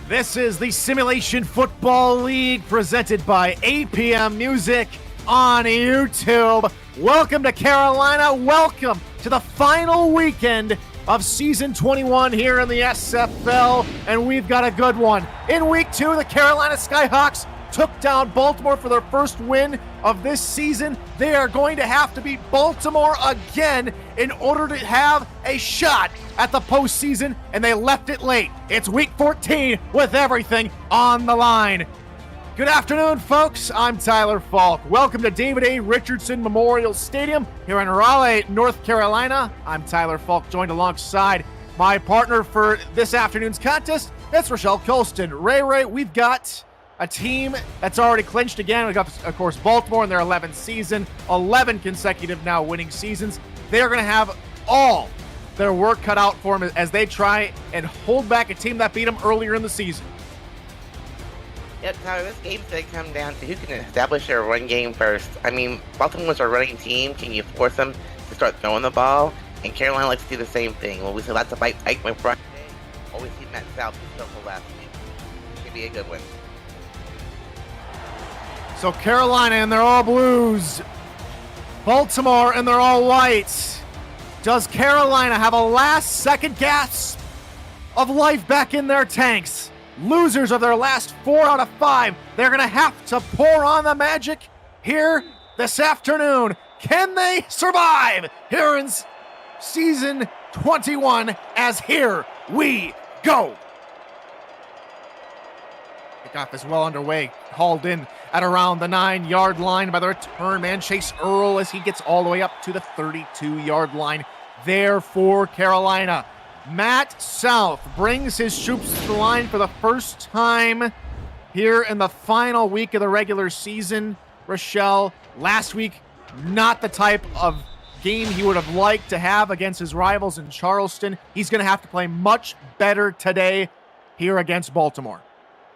This is the Simulation Football League presented by APM Music on YouTube. Welcome to Carolina. Welcome to the final weekend of Season 21 here in the SFL, and we've got a good one. In Week 2, the Carolina Skyhawks took down Baltimore for their first win of this season. They are going to have to beat Baltimore again in order to have a shot at the postseason, and they left it late. It's Week 14 with everything on the line. Good afternoon, folks. I'm Tyler Falk. Welcome to David A. Richardson Memorial Stadium here in Raleigh, North Carolina. I'm Tyler Falk, joined alongside my partner for this afternoon's contest. It's Rochelle Colston. Ray, we've got a team that's already clinched again. We've got, of course, Baltimore in their 11th season, 11 consecutive now winning seasons. They're going to have all their work cut out for them as they try and hold back a team that beat them earlier in the season. Yep, Tyler, this game's going to come down to who can establish their run game first. I mean, Baltimore's a running team. Can you force them to start throwing the ball? And Carolina likes to do the same thing. Well, we saw lots of Ike McBride today. Always see Matt South in circle last week. It should be a good one. So Carolina in their all blues, Baltimore in their all whites. Does Carolina have a last second gasp of life back in their tanks? Losers of their last 4 out of 5. They're going to have to pour on the magic here this afternoon. Can they survive here in season 21 as here we go? Kickoff is well underway, hauled in at around the 9-yard line by the return man, Chase Earl, as he gets all the way up to the 32-yard line there for Carolina. Matt South brings his troops to the line for the first time here in the final week of the regular season. Rochelle, last week, not the type of game he would have liked to have against his rivals in Charleston. He's going to have to play much better today here against Baltimore.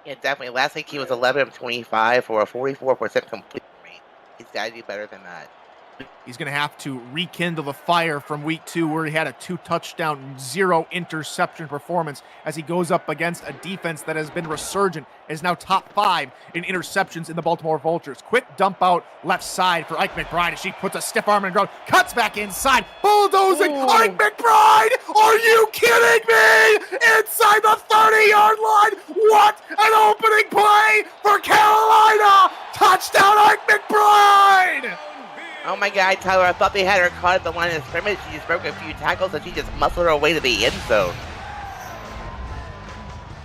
Yeah, definitely. Last week he was 11 of 25 for a 44% complete rate. He's got to do better than that. He's going to have to rekindle the fire from week 2 where he had a 2-touchdown, 0-interception performance as he goes up against a defense that has been resurgent, is now top 5 in interceptions in the Baltimore Vultures. Quick dump out left side for Ike McBride as she puts a stiff arm in the ground, cuts back inside, bulldozing. Ooh. Ike McBride, are you kidding me? Inside the 30-yard line. What an opening play for Carolina. Touchdown, Ike McBride. Oh my God, Tyler, I thought they had her caught at the line of scrimmage. She just broke a few tackles and she just muscled her way to the end zone.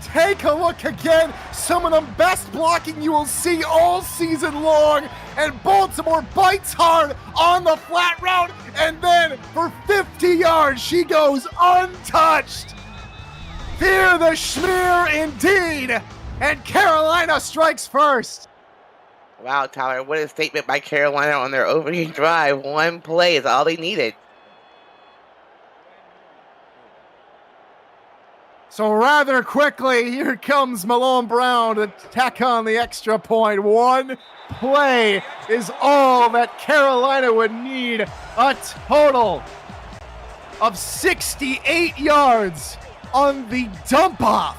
Take a look again. Some of the best blocking you will see all season long. And Baltimore bites hard on the flat route. And then for 50 yards, she goes untouched. Fear the schmear indeed. And Carolina strikes first. Wow, Tyler, what a statement by Carolina on their opening drive. One play is all they needed. So rather quickly, here comes Malone Brown to tack on the extra point. One play is all that Carolina would need. A total of 68 yards on the dump off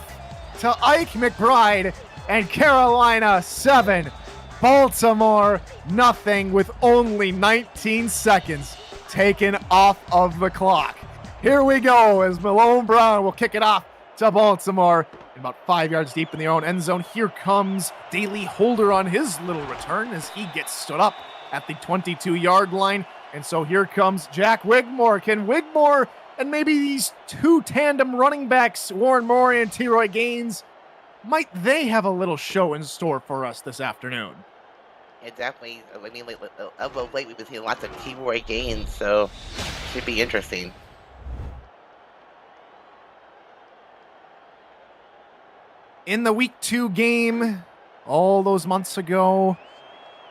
to Ike McBride, and Carolina 7. Baltimore, nothing, with only 19 seconds taken off of the clock. Here we go as Malone Brown will kick it off to Baltimore. About 5 yards deep in their own end zone. Here comes Daley Holder on his little return as he gets stood up at the 22-yard line. And so here comes Jack Wigmore. Can Wigmore and maybe these 2 tandem running backs, Warren Murray and T-Roy Gaines, might they have a little show in store for us this afternoon? Yeah, definitely. I mean, of late we've been seeing lots of T-Roy Gaines, so it should be interesting. In the Week 2 game, all those months ago,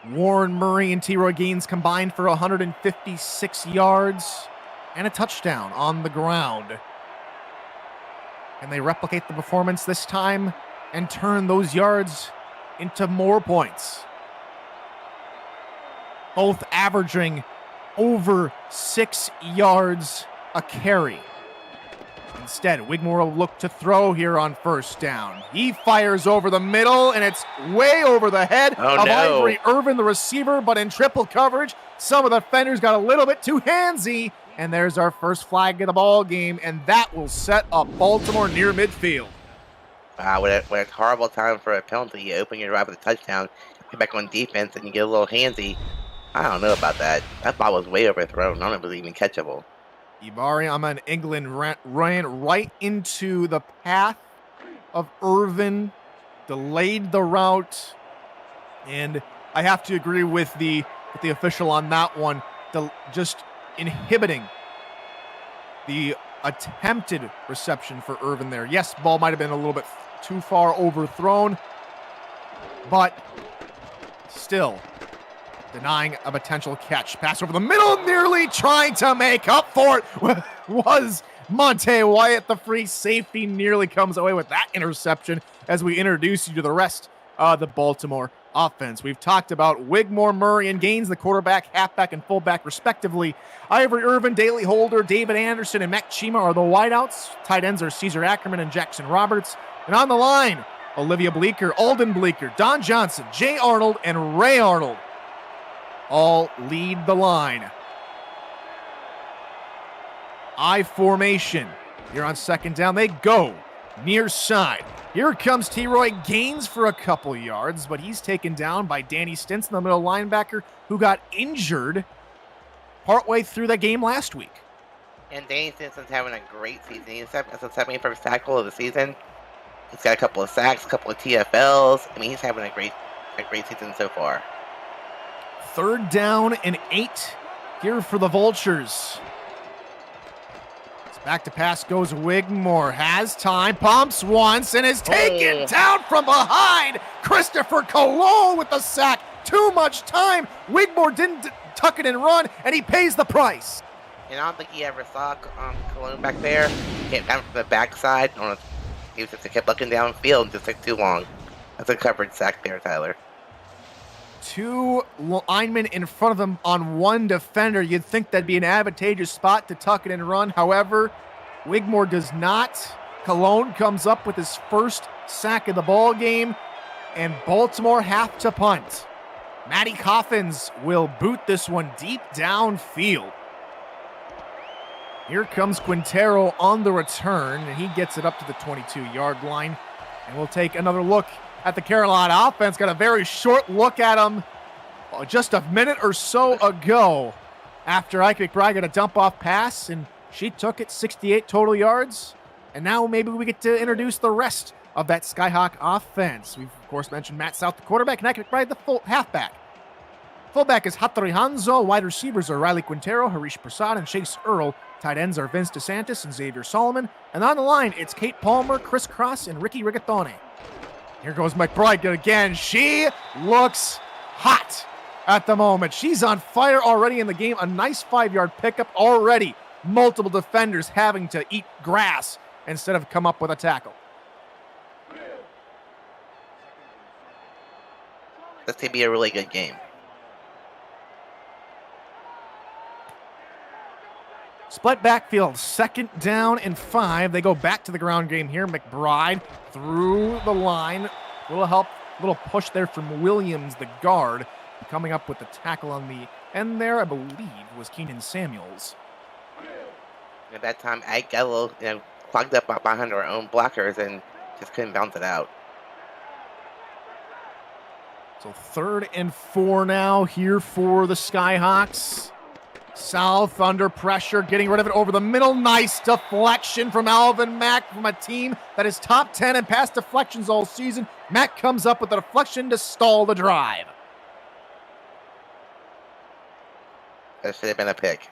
Warren Murray and T-Roy Gaines combined for 156 yards and a touchdown on the ground. Can they replicate the performance this time and turn those yards into more points? Both averaging over 6 yards a carry. Instead, Wigmore will look to throw here on first down. He fires over the middle, and it's way over the head of Ivory Irvin, the receiver, but in triple coverage. Some of the defenders got a little bit too handsy, and there's our first flag of the ball game, and that will set up Baltimore near midfield. Wow, what a horrible time for a penalty. You open your drive with a touchdown, get back on defense, and you get a little handsy. I don't know about that. That ball was way overthrown. None of it was even catchable. Ibari Ahmed England ran right into the path of Irvin, delayed the route, and I have to agree with the official on that one, just inhibiting the attempted reception for Irvin there. Yes, ball might have been a little bit too far overthrown, but still denying a potential catch. Pass over the middle, nearly trying to make up for it was Monte Wyatt. The free safety nearly comes away with that interception as we introduce you to the rest of the Baltimore offense. We've talked about Wigmore, Murray, and Gaines, the quarterback, halfback, and fullback, respectively. Ivory Irvin, Daley Holder, David Anderson, and Mac Chima are the wideouts. Tight ends are Caesar Ackerman and Jackson Roberts. And on the line, Olivia Bleeker, Alden Bleeker, Don Johnson, Jay Arnold, and Ray Arnold all lead the line. I formation. Here on second down, they go near side. Here comes T-Roy Gaines for a couple yards, but he's taken down by Danny Stinson, the middle linebacker, who got injured partway through the game last week. And Danny Stinson's having a great season. He's the 71st tackle of the season. He's got a couple of sacks, a couple of TFLs. I mean, he's having a great season so far. Third down and 8 here for the Vultures. Back to pass goes Wigmore. Has time, pumps once, and is taken down from behind. Christopher Cologne with the sack. Too much time. Wigmore didn't tuck it and run, and he pays the price. And I don't think he ever saw Cologne back there. He came down from the backside. He just kept looking downfield and just took too long. That's a covered sack there, Tyler. 2 linemen in front of him on 1 defender. You'd think that'd be an advantageous spot to tuck it and run. However, Wigmore does not. Cologne comes up with his first sack of the ball game, and Baltimore have to punt. Matty Coffins will boot this one deep downfield. Here comes Quintero on the return, and he gets it up to the 22-yard line. And we'll take another look at the Carolina offense. Got a very short look at him just a minute or so ago after Ike McBride got a dump-off pass, and she took it 68 total yards. And now maybe we get to introduce the rest of that Skyhawk offense. We've, of course, mentioned Matt South, the quarterback, and Ike McBride, the full halfback. Fullback is Hattori Hanzo. Wide receivers are Riley Quintero, Harish Prasad, and Chase Earl. Tight ends are Vince DeSantis and Xavier Solomon. And on the line, it's Kate Palmer, Chris Cross, and Ricky Rigatone. Here goes McBride again. She looks hot at the moment. She's on fire already in the game. A nice 5-yard pickup already. Multiple defenders having to eat grass instead of come up with a tackle. This could be a really good game. Split backfield, second down and 5. They go back to the ground game here. McBride through the line. Little help, little push there from Williams, the guard. Coming up with the tackle on the end there, I believe, was Keenan Samuels. At that time, Ike got a little, clogged up behind our own blockers and just couldn't bounce it out. So 3rd and 4 now here for the Skyhawks. South under pressure, getting rid of it over the middle. Nice deflection from Alvin Mack from a team that is top 10 in pass deflections all season. Mack comes up with a deflection to stall the drive. That should have been a pick.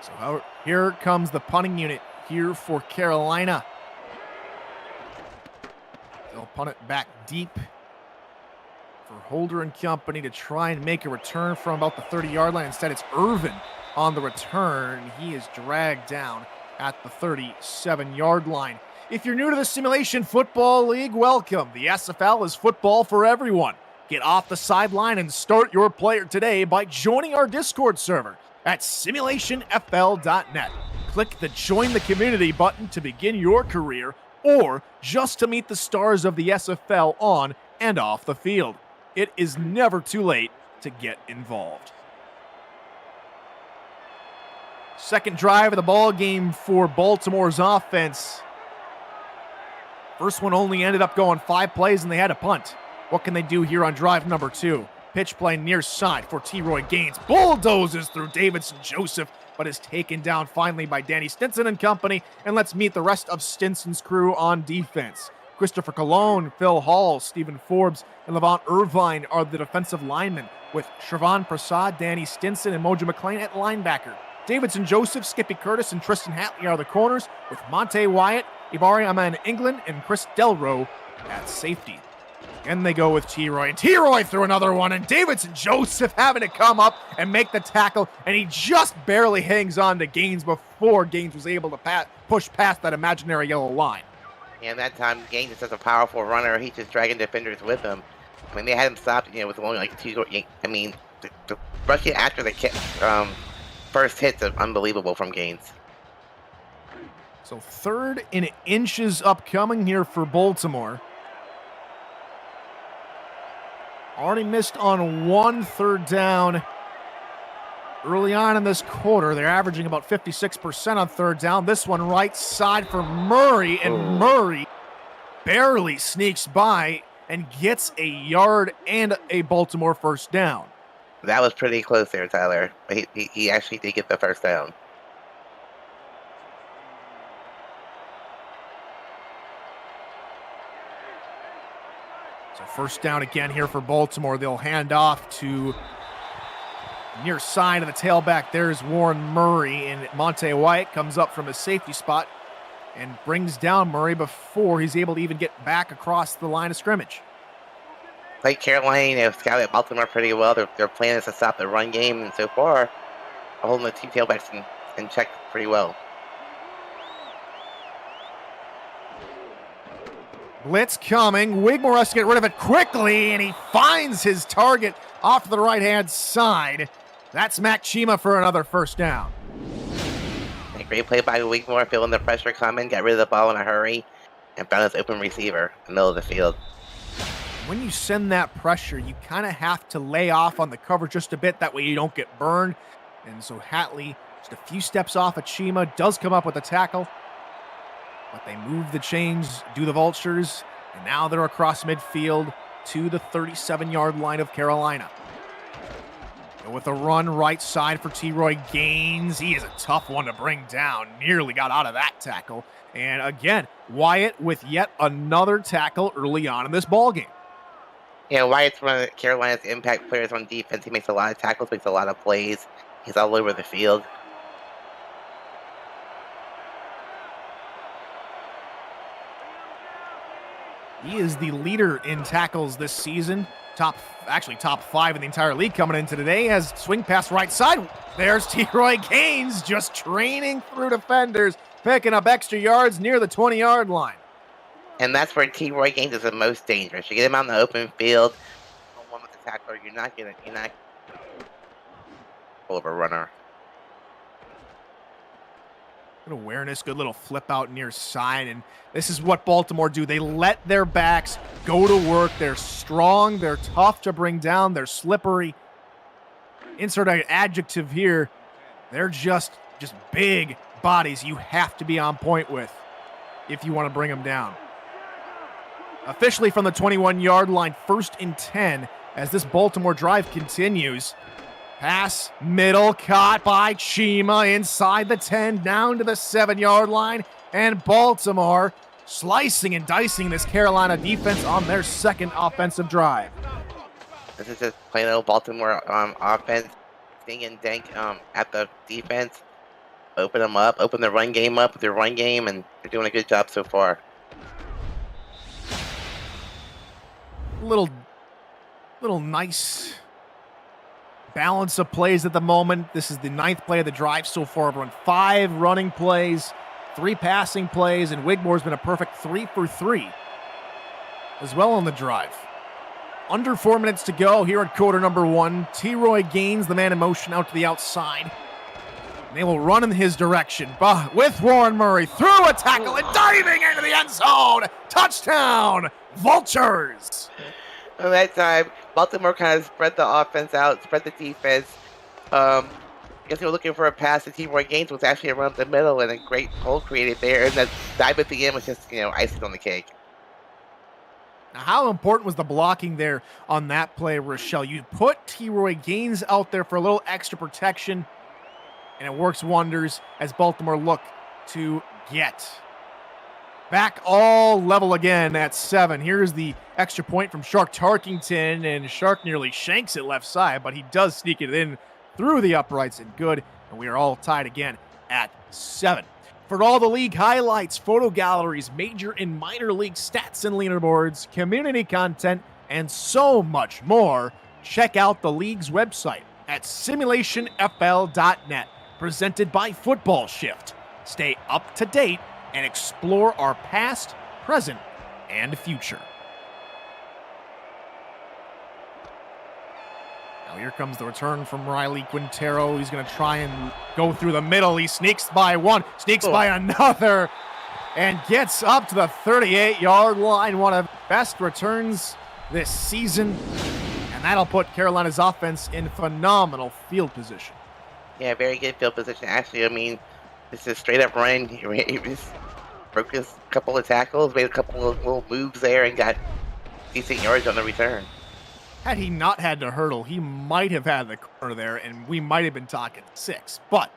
So here comes the punting unit here for Carolina. They'll punt it back deep for Holder and company to try and make a return from about the 30-yard line. Instead, it's Irvin on the return. He is dragged down at the 37-yard line. If you're new to the Simulation Football League, welcome. The SFL is football for everyone. Get off the sideline and start your player today by joining our Discord server at simulationfl.net. Click the Join the Community button to begin your career or just to meet the stars of the SFL on and off the field. It is never too late to get involved. Second drive of the ball game for Baltimore's offense. First one only ended up going 5 plays and they had a punt. What can they do here on drive number 2? Pitch play near side for T-Roy Gaines. Bulldozes through Davidson Joseph, but is taken down finally by Danny Stinson and company. And let's meet the rest of Stinson's crew on defense. Christopher Colon, Phil Hall, Stephen Forbes, and Levant Irvine are the defensive linemen, with Shervon Prasad, Danny Stinson, and Mojo McClain at linebacker. Davidson Joseph, Skippy Curtis, and Tristan Hatley are the corners, with Monte Wyatt, Ibarri Aman England, and Chris Delro at safety. And they go with T-Roy, and T-Roy threw another one, and Davidson Joseph having to come up and make the tackle, and he just barely hangs on to Gaines before Gaines was able to push past that imaginary yellow line. And that time, Gaines is such a powerful runner, he's just dragging defenders with him. I mean, they had him stopped, with only like 2. I mean, the rushing after the first hits are unbelievable from Gaines. So 3rd and inches upcoming here for Baltimore. Already missed on 1 3rd down early on in this quarter. They're averaging about 56% on 3rd down. This one right side for Murray, and Murray barely sneaks by and gets a yard and a Baltimore first down. That was pretty close there, Tyler. He actually did get the first down. So first down again here for Baltimore. They'll hand off to near side of the tailback. There's Warren Murray, and Monte Wyatt comes up from his safety spot and brings down Murray before he's able to even get back across the line of scrimmage. Like Carolina, they've scouted Baltimore pretty well. Their plan is to stop the run game, and so far, holding the 2 tailbacks in check pretty well. Blitz coming. Wigmore has to get rid of it quickly, and he finds his target off to the right-hand side. That's Mac Chima for another first down. A great play by Wigmore, feeling the pressure coming, got rid of the ball in a hurry, and found his open receiver in the middle of the field. When you send that pressure, you kind of have to lay off on the cover just a bit. That way you don't get burned. And so Hatley, just a few steps off of Chima, does come up with a tackle. But they move the chains, do the vultures, and now they're across midfield to the 37-yard line of Carolina. And with a run right side for T-Roy Gaines, he is a tough one to bring down. Nearly got out of that tackle. And again, Wyatt with yet another tackle early on in this ballgame. Yeah, Wyatt's one of Carolina's impact players on defense. He makes a lot of tackles, makes a lot of plays. He's all over the field. He is the leader in tackles this season. Top 5 in the entire league coming into today. As swing pass right side. There's T-Roy Gaines just training through defenders, picking up extra yards near the 20-yard line. And that's where T-Roy Gaines is the most dangerous. You get him out in the open field, one with the tackler, you're not over runner. Good awareness, good little flip out near side, and this is what Baltimore do. They let their backs go to work. They're strong, they're tough to bring down, they're slippery. Insert an adjective here. They're just big bodies you have to be on point with if you want to bring them down. Officially from the 21-yard line, 1st and 10 as this Baltimore drive continues. Pass, middle, caught by Chima inside the 10, down to the 7-yard line, and Baltimore slicing and dicing this Carolina defense on their second offensive drive. This is just plain old Baltimore offense, ding and dank at the defense. Open them up, open the run game up with their run game, and they're doing a good job so far. Little nice balance of plays at the moment. This is the 9th play of the drive so far. I've run 5 running plays, 3 passing plays, and Wigmore's been a perfect 3 for 3 as well on the drive. Under 4 minutes to go here at quarter number 1. T-Roy gains the man in motion out to the outside. They will run in his direction with Warren Murray through a tackle and diving into the end zone. Touchdown, Vultures. At that time, Baltimore kind of spread the offense out, spread the defense. I guess they were looking for a pass to T-Roy Gaines, was actually around the middle, and a great hole created there. And that dive at the end was just, icing on the cake. Now, how important was the blocking there on that play, Rochelle? You put T-Roy Gaines out there for a little extra protection, and it works wonders as Baltimore look to get back all level again at 7. Here's the extra point from Shark Tarkington, and Shark nearly shanks it left side, but he does sneak it in through the uprights and good, and we are all tied again at 7. For all the league highlights, photo galleries, major and minor league stats and leaderboards, community content, and so much more, check out the league's website at simulationfl.net. Presented by Football Shift. Stay up to date and explore our past, present, and future. Now here comes the return from Riley Quintero. He's going to try and go through the middle. He sneaks by one, sneaks by another, and gets up to the 38-yard line. One of the best returns this season, and that'll put Carolina's offense in phenomenal field position. Yeah, very good field position. Actually, this is straight up run. He just broke a couple of tackles, made a couple of little moves there, and got decent yards on the return. Had he not had to hurdle, he might have had the corner there, and we might have been talking 6. But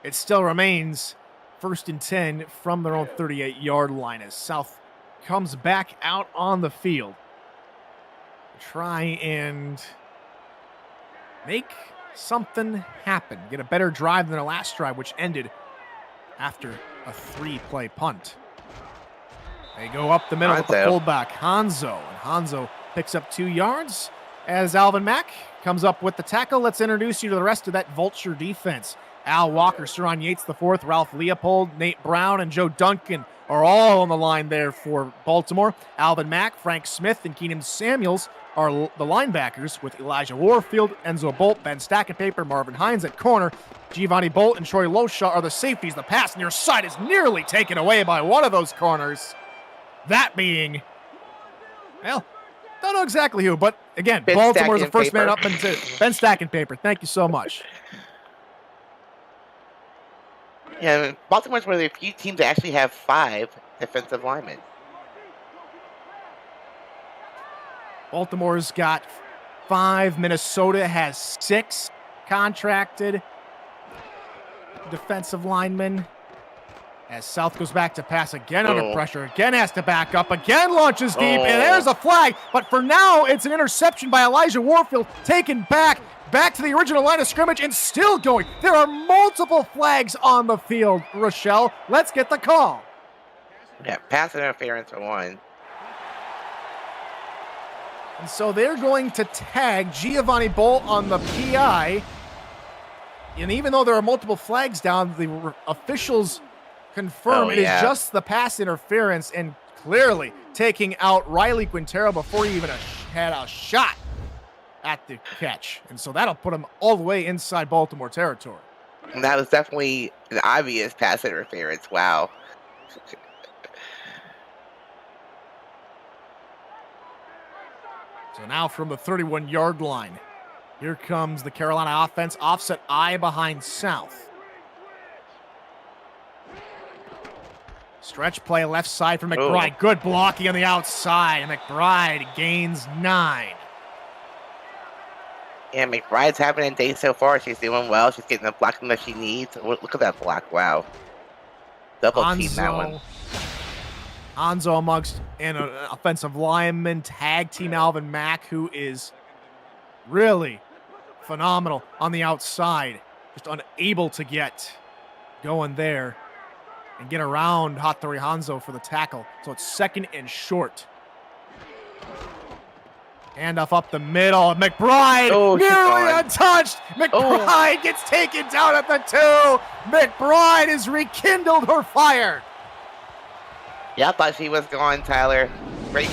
it still remains 1st and 10 from their own 38-yard line as South comes back out on the field. Try and make something happen. Get a better drive than their last drive, which ended after a 3-play punt. They go up the middle with the fullback, Hanzo. And Hanzo picks up 2 yards as Alvin Mack comes up with the tackle. Let's introduce you to the rest of that Vulture defense. Al Walker, Saron Yates IV, Ralph Leopold, Nate Brown, and Joe Duncan are all on the line there for Baltimore. Alvin Mack, Frank Smith, and Keenan Samuels are the linebackers, with Elijah Warfield, Enzo Bolt, Ben Stackenpaper, Marvin Hines at corner. Giovanni Bolt and Troy Loshaw are the safeties. The pass near side is nearly taken away by one of those corners. That being, well, don't know exactly who, but again, Baltimore's the first man up into Ben Stackenpaper. Thank you so much. Yeah, Baltimore's one of the few teams that actually have 5 defensive linemen. Baltimore's got 5. Minnesota has 6 contracted defensive linemen. As South goes back to pass again under pressure, again has to back up, again launches deep, and there's a flag. But for now, it's an interception by Elijah Warfield, taken back to the original line of scrimmage and still going. There are multiple flags on the field, Rochelle. Let's get the call. Yeah, pass interference for 1. And so they're going to tag Giovanni Bolt on the PI. And even though there are multiple flags down, the officials confirm it is just the pass interference, and clearly taking out Riley Quintero before he even had a shot at the catch. And so that'll put him all the way inside Baltimore territory. And that was definitely an obvious pass interference. Wow. So now from the 31-yard line, here comes the Carolina offense, offset I behind South. Stretch play left side for McBride. Good blocking on the outside. McBride gains 9. Yeah, McBride's having a day so far. She's doing well. She's getting the blocking that she needs. Look at that block. Wow. Double team that one. Hanzo amongst an offensive lineman, tag team Alvin Mack, who is really phenomenal on the outside. Just unable to get going there and get around Hattori Hanzo for the tackle. So it's 2nd and short. Handoff up the middle. McBride nearly untouched. McBride gets taken down at the 2. McBride has rekindled her fire. Yeah, I thought she was gone, Tyler. Great,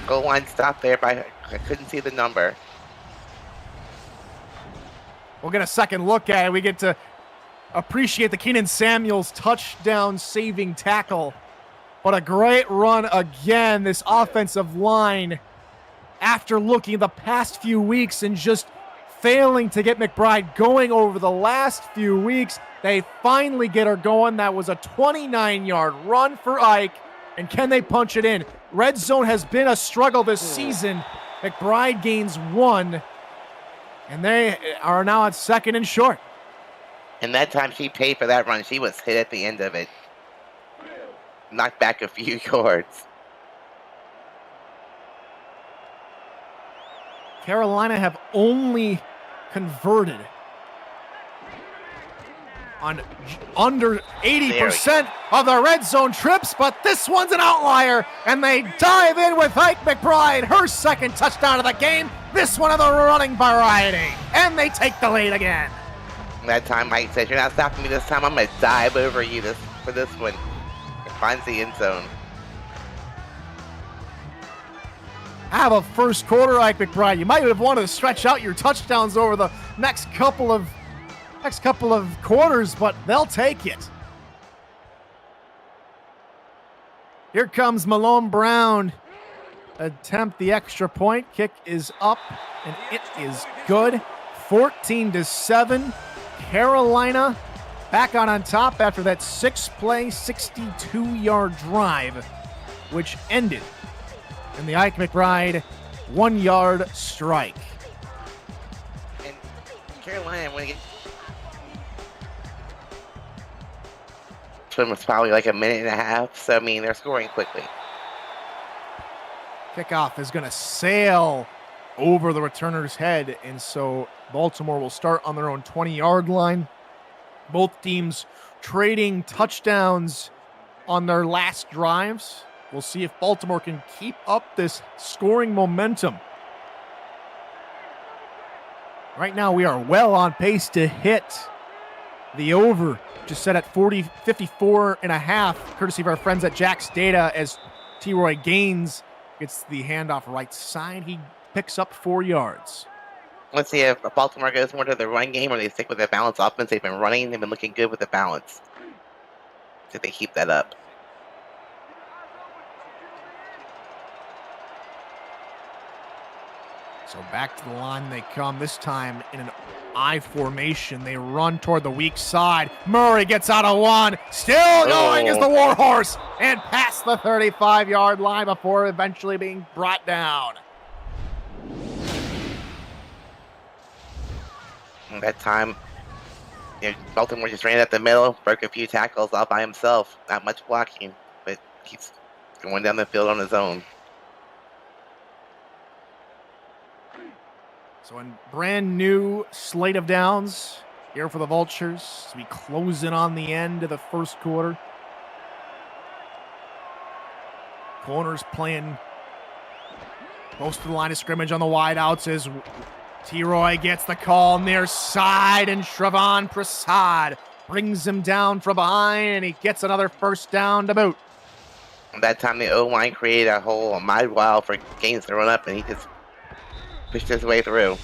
goal line stop there by I couldn't see the number. We'll get a second look at it. We get to appreciate the Keenan Samuels touchdown saving tackle. But a great run again, this offensive line, after looking the past few weeks and just failing to get McBride going over the last few weeks. They finally get her going. That was a 29-yard run for Ike. And can they punch it in? Red zone has been a struggle this season. McBride gains 1. And they are now at 2nd and short. And that time she paid for that run, she was hit at the end of it. Knocked back a few yards. Carolina have only converted on under 80% of the red zone trips, but this one's an outlier, and they dive in with Ike McBride, her 2nd touchdown of the game, this one of the running variety, and they take the lead again. That time Mike said, "You're not stopping me this time, I'm going to dive over you for this one." It finds the end zone. Have a first quarter, Ike McBride. You might have wanted to stretch out your touchdowns over the next couple of quarters, but they'll take it. Here comes Malone Brown. Attempt the extra point. Kick is up, and it is good. 14-7. Carolina back on top after that 6-play, 62-yard drive, which ended in the Ike McBride 1-yard strike. And Carolina, when it was probably like a minute and a half, so I mean, they're scoring quickly. Kickoff is going to sail over the returner's head, and so Baltimore will start on their own 20-yard line. Both teams trading touchdowns on their last drives. We'll see if Baltimore can keep up this scoring momentum. Right now, we are well on pace to hit the over, just set at 54.5, courtesy of our friends at Jack's Data, as T-Roy Gaines gets the handoff right side. He picks up 4 yards. Let's see if Baltimore goes more to the run game or they stick with their balanced offense. They've been running. They've been looking good with the balance. If they keep that up. So back to the line they come, this time in an I formation. They run toward the weak side. Murray gets out of 1. Still going as the Warhorse, and past the 35-yard line before eventually being brought down. And that time, Baltimore just ran up the middle, broke a few tackles all by himself. Not much blocking, but keeps going down the field on his own. So a brand new slate of downs here for the Vultures as we close in on the end of the first quarter. Corners playing most of the line of scrimmage on the wideouts as T-Roy gets the call near side, and Shravan Prasad brings him down from behind, and he gets another first down to boot. And that time the O-line created a hole, a mile wide for Gaines to run up, and he just pushed his way through.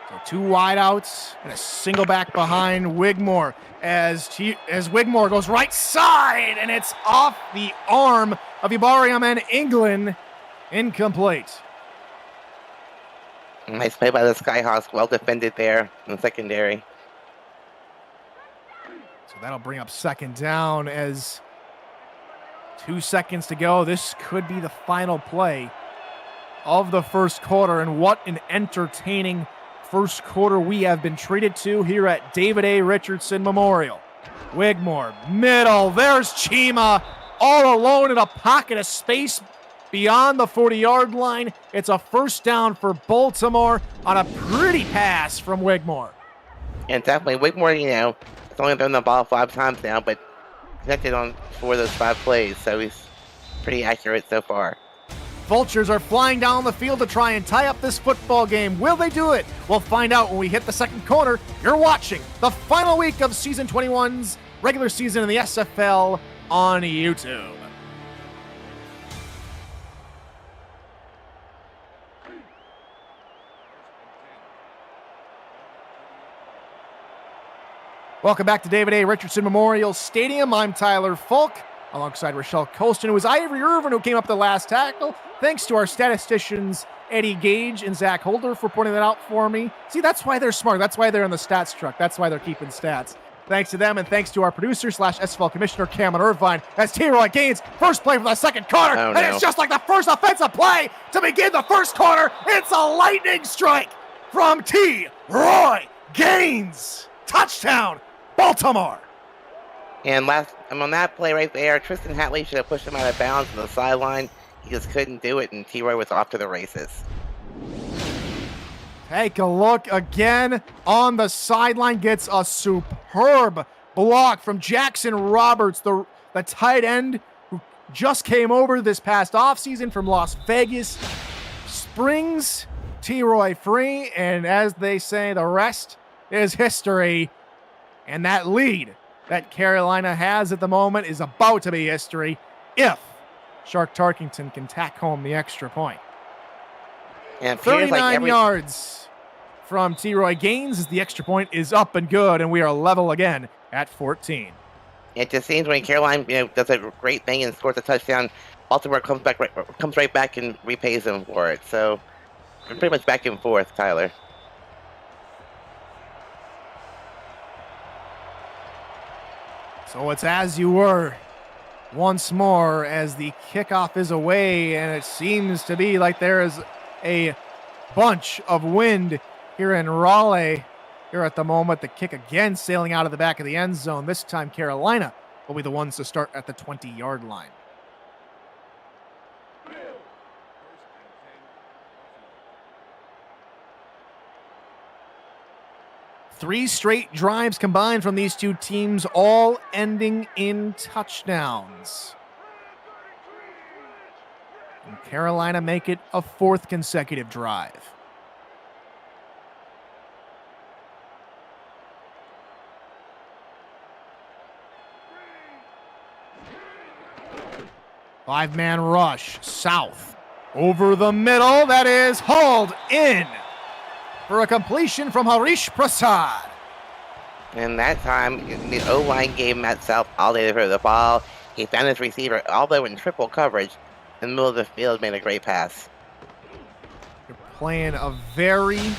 So 2 wideouts and a single back behind Wigmore as Wigmore goes right side, and it's off the arm of Ibariam and England. Incomplete. Nice play by the Skyhawks. Well defended there in the secondary. So that'll bring up second down as 2 seconds to go. This could be the final play of the first quarter, and what an entertaining first quarter we have been treated to here at David A. Richardson Memorial. Wigmore, middle, there's Chima, all alone in a pocket of space beyond the 40-yard line. It's a first down for Baltimore on a pretty pass from Wigmore. And definitely Wigmore, it's only thrown the ball 5 times now, but connected on 4 of those 5 plays, so he's pretty accurate so far. Vultures are flying down the field to try and tie up this football game. Will they do it? We'll find out when we hit the second corner. You're watching the final week of Season 21's regular season in the SFL on YouTube. Welcome back to David A. Richardson Memorial Stadium. I'm Tyler Falk, alongside Rochelle Colston. It was Ivory Irvin who came up the last tackle. Thanks to our statisticians, Eddie Gage and Zach Holder, for pointing that out for me. See, that's why they're smart. That's why they're in the stats truck. That's why they're keeping stats. Thanks to them, and thanks to our producer / SFL commissioner, Cameron Irvine, as T-Roy gains first play for the second quarter. And it's just like the first offensive play to begin the first quarter. It's a lightning strike from T-Roy Gaines. Touchdown, Baltimore. And on that play right there, Tristan Hatley should have pushed him out of bounds on the sideline. He just couldn't do it, and T-Roy was off to the races. Take a look again on the sideline. Gets a superb block from Jackson Roberts, the tight end who just came over this past offseason from Las Vegas. Springs T-Roy free, and as they say, the rest is history. And that lead that Carolina has at the moment is about to be history if Shark Tarkington can tack home the extra point. And 39 yards from T-Roy Gaines as the extra point is up and good, and we are level again at 14. It just seems when Carolina does a great thing and scores a touchdown, Baltimore comes right back and repays them for it. So we're pretty much back and forth, Tyler. So it's as you were once more as the kickoff is away, and it seems to be like there is a bunch of wind here in Raleigh here at the moment. The kick again sailing out of the back of the end zone. This time Carolina will be the ones to start at the 20-yard line. Three straight drives combined from these two teams, all ending in touchdowns. And Carolina make it a fourth consecutive drive. Five-man rush, south, over the middle, that is hauled in for a completion from Harish Prasad. And that time, the O-line gave Matt South all day for the ball. He found his receiver, although in triple coverage, in the middle of the field, made a great pass. They're playing a very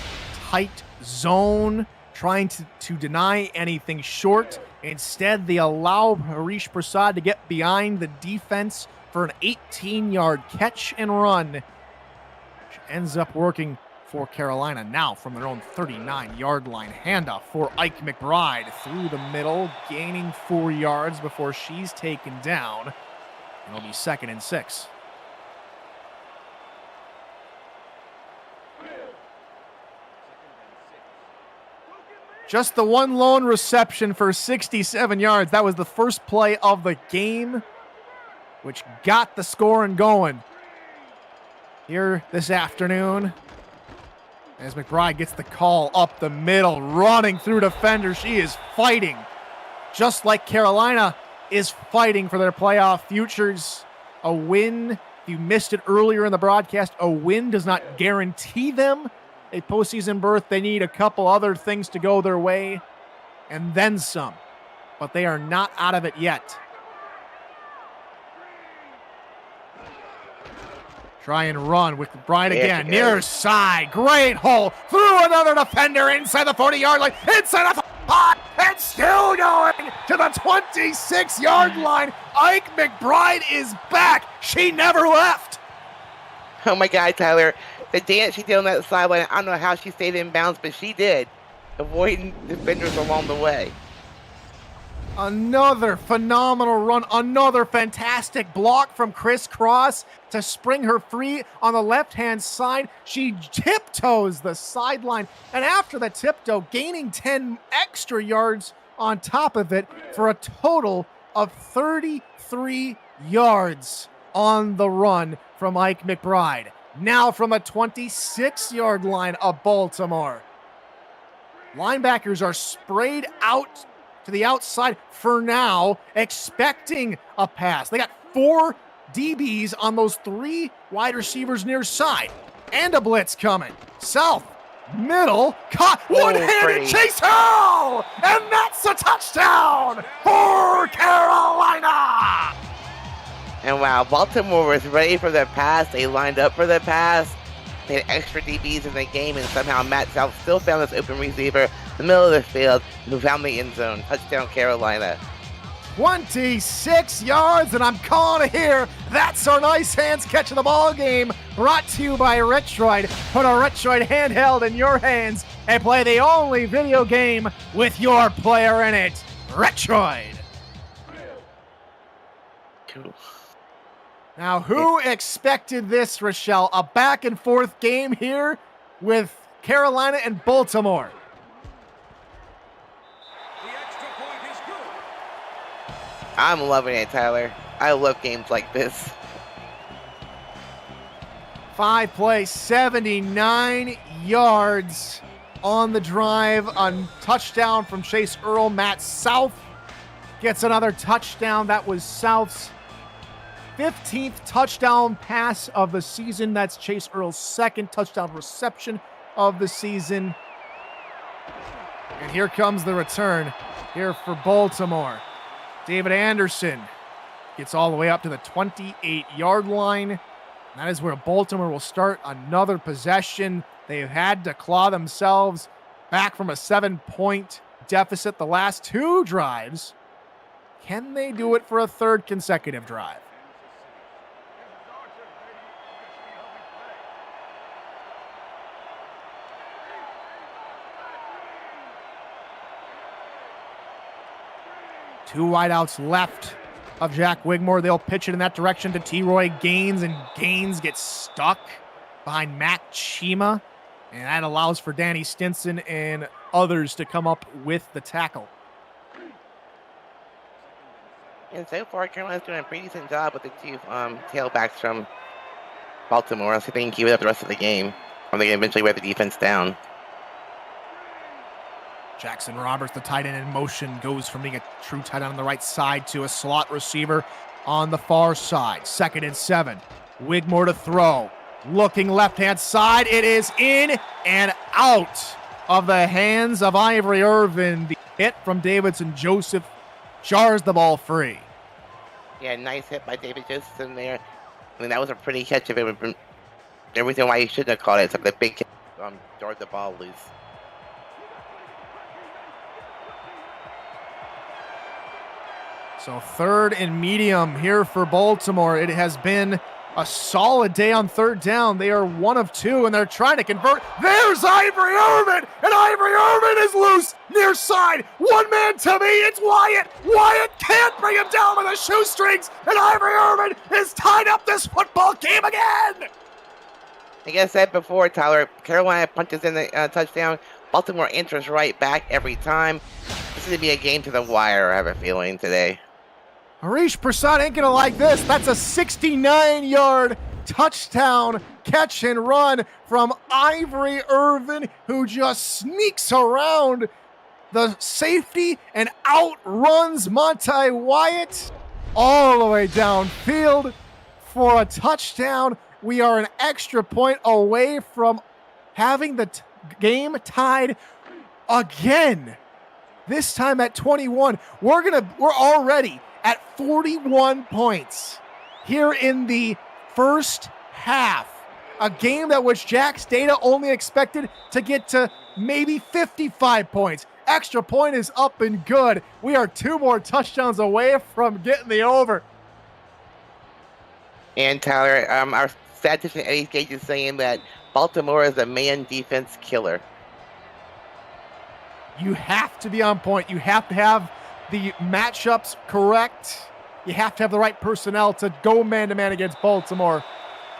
tight zone, trying to deny anything short. Instead, they allow Harish Prasad to get behind the defense for an 18-yard catch and run, which ends up working for Carolina now from their own 39-yard line. Handoff for Ike McBride through the middle, gaining 4 yards before she's taken down. And it'll be 2nd and 6. Just the one lone reception for 67 yards. That was the first play of the game, which got the scoring going here this afternoon. As McBride gets the call up the middle, running through defenders. She is fighting, just like Carolina is fighting for their playoff futures. A win, if you missed it earlier in the broadcast, a win does not guarantee them a postseason berth. They need a couple other things to go their way, and then some. But they are not out of it yet. Try and run with McBride again. Near side. Great hole. Through another defender inside the 40-yard line. Inside the pot. And still going to the 26-yard line. Ike McBride is back. She never left. Oh, my God, Tyler. The dance she did on that sideline, I don't know how she stayed in bounds, but she did, avoiding defenders along the way. Another phenomenal run, another fantastic block from Chris Cross to spring her free on the left-hand side. She tiptoes the sideline, and after the tiptoe, gaining 10 extra yards on top of it for a total of 33 yards on the run from Ike McBride. Now from a 26-yard line of Baltimore. Linebackers are sprayed out to the outside for now, expecting a pass. They got 4 DBs on those 3 wide receivers near side. And a blitz coming. South, middle, caught, one-handed Chase Earl! And that's a touchdown for Carolina! And wow, Baltimore was ready for the pass. They lined up for the pass. They had extra DBs in the game, and somehow Matt South still found this open receiver in the middle of the field who found the end zone. Touchdown, Carolina. 26 yards, and I'm calling it here. That's our nice hands catch of the ball game. Brought to you by Retroid. Put a Retroid handheld in your hands and play the only video game with your player in it. Retroid. Cool. Now, who expected this, Rochelle? A back and forth game here with Carolina and Baltimore. I'm loving it, Tyler. I love games like this. 5 plays, 79 yards on the drive. A touchdown from Chase Earl. Matt South gets another touchdown. That was South's 15th touchdown pass of the season. That's Chase Earl's 2nd touchdown reception of the season. And here comes the return here for Baltimore. David Anderson gets all the way up to the 28-yard line. That is where Baltimore will start another possession. They've had to claw themselves back from a 7-point deficit the last 2 drives. Can they do it for a 3rd consecutive drive? Two wideouts left of Jack Wigmore. They'll pitch it in that direction to T-Roy Gaines, and Gaines gets stuck behind Matt Chima, and that allows for Danny Stinson and others to come up with the tackle. And so far, Carolina's doing a pretty decent job with the 2 tailbacks from Baltimore. Let's see if they can keep it up the rest of the game, or they can eventually wear the defense down. Jackson Roberts, the tight end in motion, goes from being a true tight end on the right side to a slot receiver on the far side. 2nd and 7. Wigmore to throw. Looking left-hand side. It is in and out of the hands of Ivory Irvin. The hit from Davidson Joseph jars the ball free. Yeah, nice hit by David Joseph in there. I mean, that was a pretty catch of it. Everything why he shouldn't have caught it, except the big catch jarred the ball loose. So 3rd and medium here for Baltimore. It has been a solid day on 3rd down. They are 1 of 2, and they're trying to convert. There's Ivory Irvin, and Ivory Irvin is loose near side. 1 man to me, it's Wyatt. Wyatt can't bring him down with the shoestrings, and Ivory Irvin is tied up this football game again. Like I said before, Tyler, Carolina punches in the touchdown. Baltimore enters right back every time. This is going to be a game to the wire, I have a feeling, today. Harish Prasad ain't gonna like this. That's a 69-yard touchdown catch and run from Ivory Irvin, who just sneaks around the safety and outruns Monty Wyatt all the way downfield for a touchdown. We are an extra point away from having the game tied again. This time at 21. We're already at 41 points here in the first half. A game that which Jack's data only expected to get to maybe 55 points. Extra point is up and good. We are 2 more touchdowns away from getting the over. And Tyler, our statistician Eddie Gage is saying that Baltimore is a man defense killer. You have to be on point. You have to have the matchups correct. You have to have the right personnel to go man-to-man against Baltimore.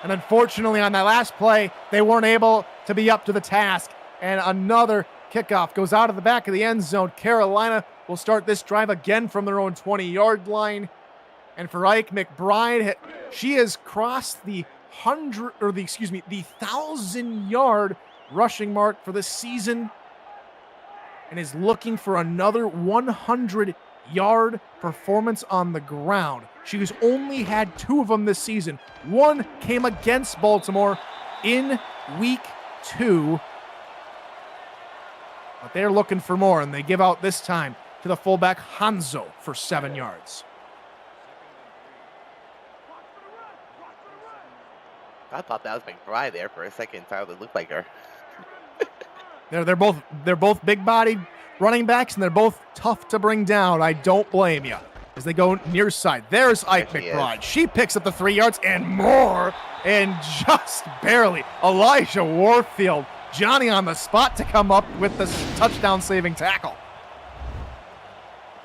And unfortunately, on that last play, they weren't able to be up to the task. And another kickoff goes out of the back of the end zone. Carolina will start this drive again from their own 20-yard line. And for Ike McBride, she has crossed the 1,000-yard rushing mark for the season and is looking for another 100-yard performance on the ground. She's only had 2 of them this season. One came against Baltimore in week 2, but they're looking for more, and they give out this time to the fullback Hanzo for 7 yards. I thought that was McBride there for a second. Tyler looked like her. They're both big-bodied running backs, and they're both tough to bring down. I don't blame you. As they go near side, there's Ike McBride. She picks up the 3 yards and more, and just barely. Elijah Warfield, Johnny on the spot to come up with the touchdown-saving tackle.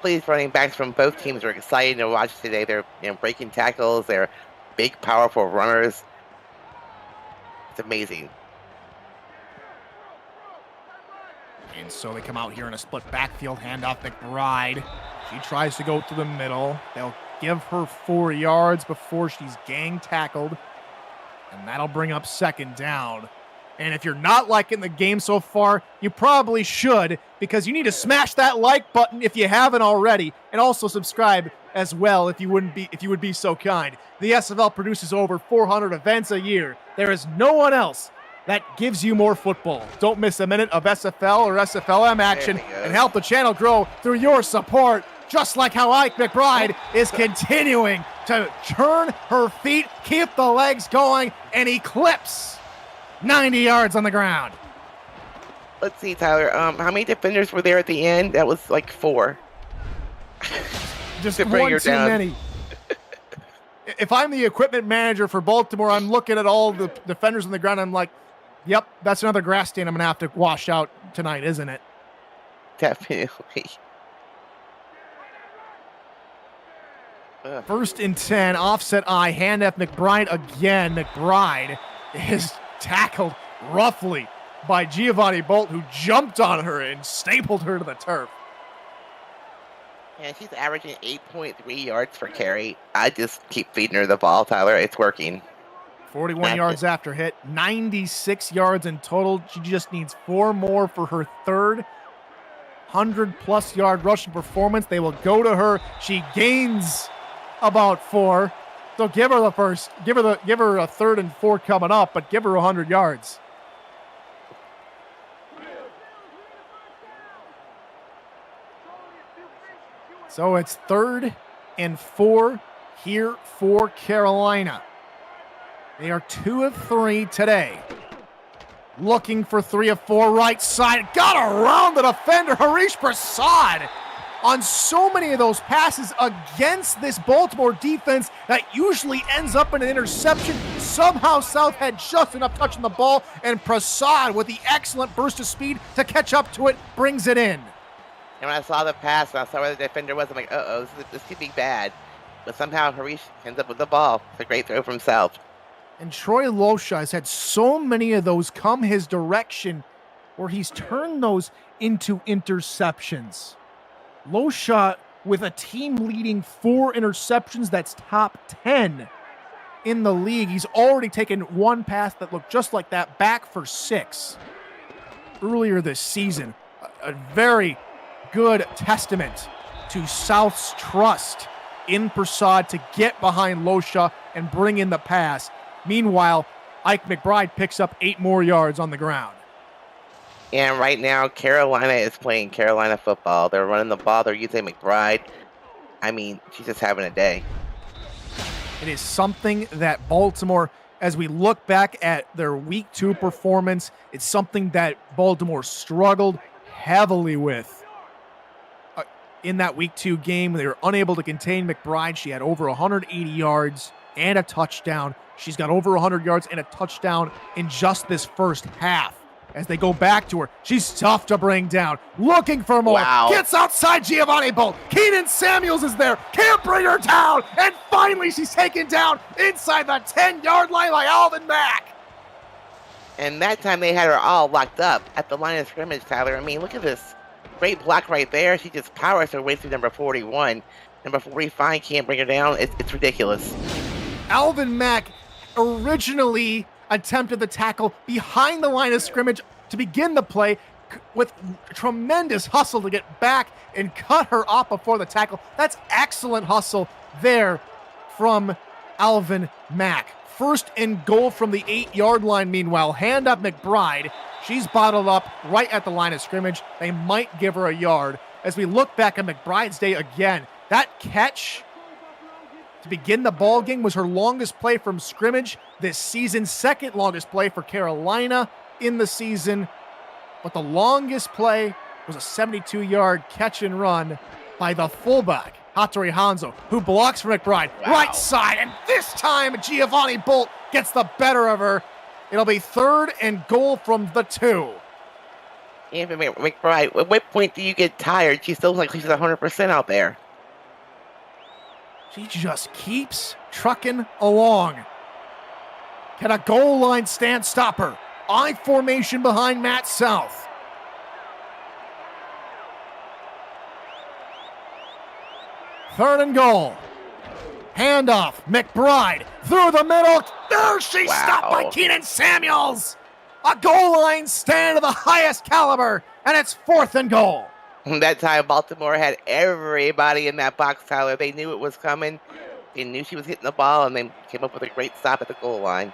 These running backs from both teams are exciting to watch today. They're breaking tackles. They're big, powerful runners. It's amazing. And so they come out here in a split backfield handoff. McBride, she tries to go through the middle. They'll give her 4 yards before she's gang tackled, and that'll bring up second down. And if you're not liking the game so far, you probably should, because you need to smash that like button if you haven't already, and also subscribe as well if you would be so kind. The SFL produces over 400 events a year. There is no one else that gives you more football. Don't miss a minute of SFL or SFLM action and help the channel grow through your support, just like how Ike McBride is continuing to turn her feet, keep the legs going, and eclipse 90 yards on the ground. Let's see, Tyler. How many defenders were there at the end? That was like 4. Just one too many. If I'm the equipment manager for Baltimore, I'm looking at all the defenders on the ground. I'm like, yep, that's another grass stain I'm going to have to wash out tonight, isn't it? Definitely. First and 10, offset eye, handoff McBride again. McBride is tackled roughly by Giovanni Bolt, who jumped on her and stapled her to the turf. Yeah, she's averaging 8.3 yards per carry. I just keep feeding her the ball, Tyler. It's working. 41 yards after hit, 96 yards in total. She just needs 4 more for her third 100-plus yard rushing performance. They will go to her. She gains about 4. So give her a 3rd and 4 coming up, but give her 100 yards. So it's 3rd and 4 here for Carolina. They are 2 of 3 today. Looking for 3 of 4 right side. Got around the defender, Harish Prasad, on so many of those passes against this Baltimore defense that usually ends up in an interception. Somehow South had just enough touching the ball, and Prasad, with the excellent burst of speed to catch up to it, brings it in. And when I saw the pass and I saw where the defender was, I'm like, uh-oh, this could be bad. But somehow Harish ends up with the ball. It's a great throw from South. And Troy Losha has had so many of those come his direction where he's turned those into interceptions. Losha with a team-leading 4 interceptions, that's top 10 in the league. He's already taken 1 pass that looked just like that back for 6 earlier this season. A very good testament to South's trust in Prasad to get behind Losha and bring in the pass. Meanwhile, Ike McBride picks up 8 more yards on the ground. And right now, Carolina is playing Carolina football. They're running the ball. They're using McBride. I mean, she's just having a day. It is something that Baltimore, as we look back at their Week 2 performance, it's something that Baltimore struggled heavily with. In that Week 2 game, they were unable to contain McBride. She had over 180 yards and a touchdown. She's got over 100 yards and a touchdown in just this first half. As they go back to her, she's tough to bring down. Looking for more. Wow. Gets outside Giovanni Bolt. Keenan Samuels is there. Can't bring her down. And finally, she's taken down inside the 10-yard line by Alvin Mack. And that time they had her all locked up at the line of scrimmage, Tyler. I mean, look at this. Great block right there. She just powers her way through number 41. Number 45 can't bring her down. It's ridiculous. Alvin Mack originally attempted the tackle behind the line of scrimmage to begin the play with tremendous hustle to get back and cut her off before the tackle. That's excellent hustle there from Alvin Mack. First and goal from the 8-yard line, meanwhile. Hand up McBride. She's bottled up right at the line of scrimmage. They might give her a yard. As we look back at McBride's day again, that catch to begin the ball game was her longest play from scrimmage this season, second longest play for Carolina in the season. But the longest play was a 72-yard catch and run by the fullback, Hattori Hanzo, who blocks for McBride. Wow. Right side, and this time Giovanni Bolt gets the better of her. It'll be third and goal from the 2. Yeah, but McBride, at what point do you get tired? She still looks like she's 100% out there. She just keeps trucking along. Can a goal line stand stop her? I formation behind Matt South. Third and goal. Handoff. McBride through the middle. There she's stopped by Keenan Samuels. A goal line stand of the highest caliber, and it's fourth and goal. That time, Baltimore had everybody in that box, Tyler. They knew it was coming. They knew she was hitting the ball, and they came up with a great stop at the goal line.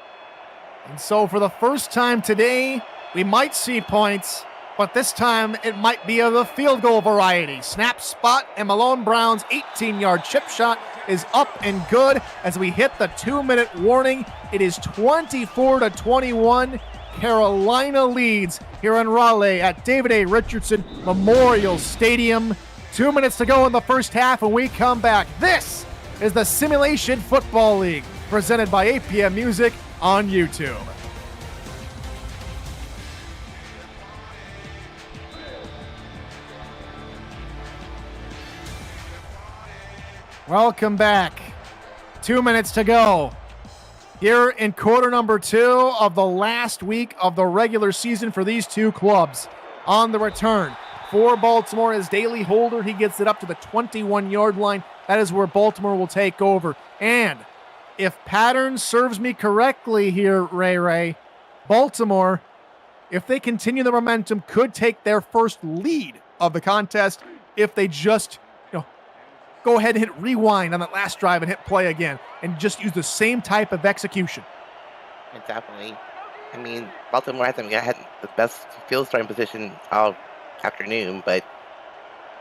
And so for the first time today, we might see points, but this time it might be of the field goal variety. Snap spot, and Malone Brown's 18-yard chip shot is up and good as we hit the 2-minute warning. It is 24-21. Carolina leads here in Raleigh at David A. Richardson Memorial Stadium. 2 minutes to go in the first half, and we come back. This is the Simulation Football League, presented by APM Music on YouTube. Welcome back. 2 minutes to go here in quarter number 2 of the last week of the regular season for these two clubs. On the return for Baltimore is Daley Holder. He gets it up to the 21-yard line. That is where Baltimore will take over. And if pattern serves me correctly here, Ray, Baltimore, if they continue the momentum, could take their first lead of the contest if they just go ahead and hit rewind on that last drive and hit play again and just use the same type of execution. Definitely. I mean, Baltimore hasn't had the best field starting position all afternoon, but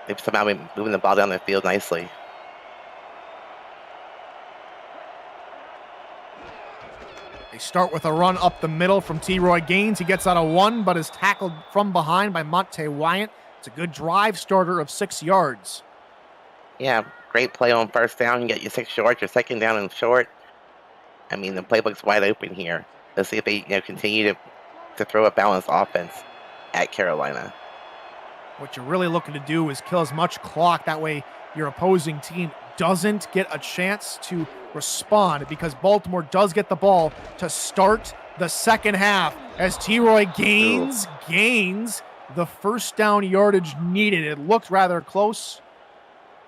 they've somehow been moving the ball down the field nicely. They start with a run up the middle from T-Roy Gaines. He gets out of 1, but is tackled from behind by Monte Wyatt. It's a good drive starter of 6 yards. Yeah, great play on first down. You get your 6 yards, your second down and short. I mean, the playbook's wide open here. Let's see if they continue to throw a balanced offense at Carolina. What you're really looking to do is kill as much clock. That way your opposing team doesn't get a chance to respond, because Baltimore does get the ball to start the second half as T-Roy gains the first down yardage needed. It looked rather close.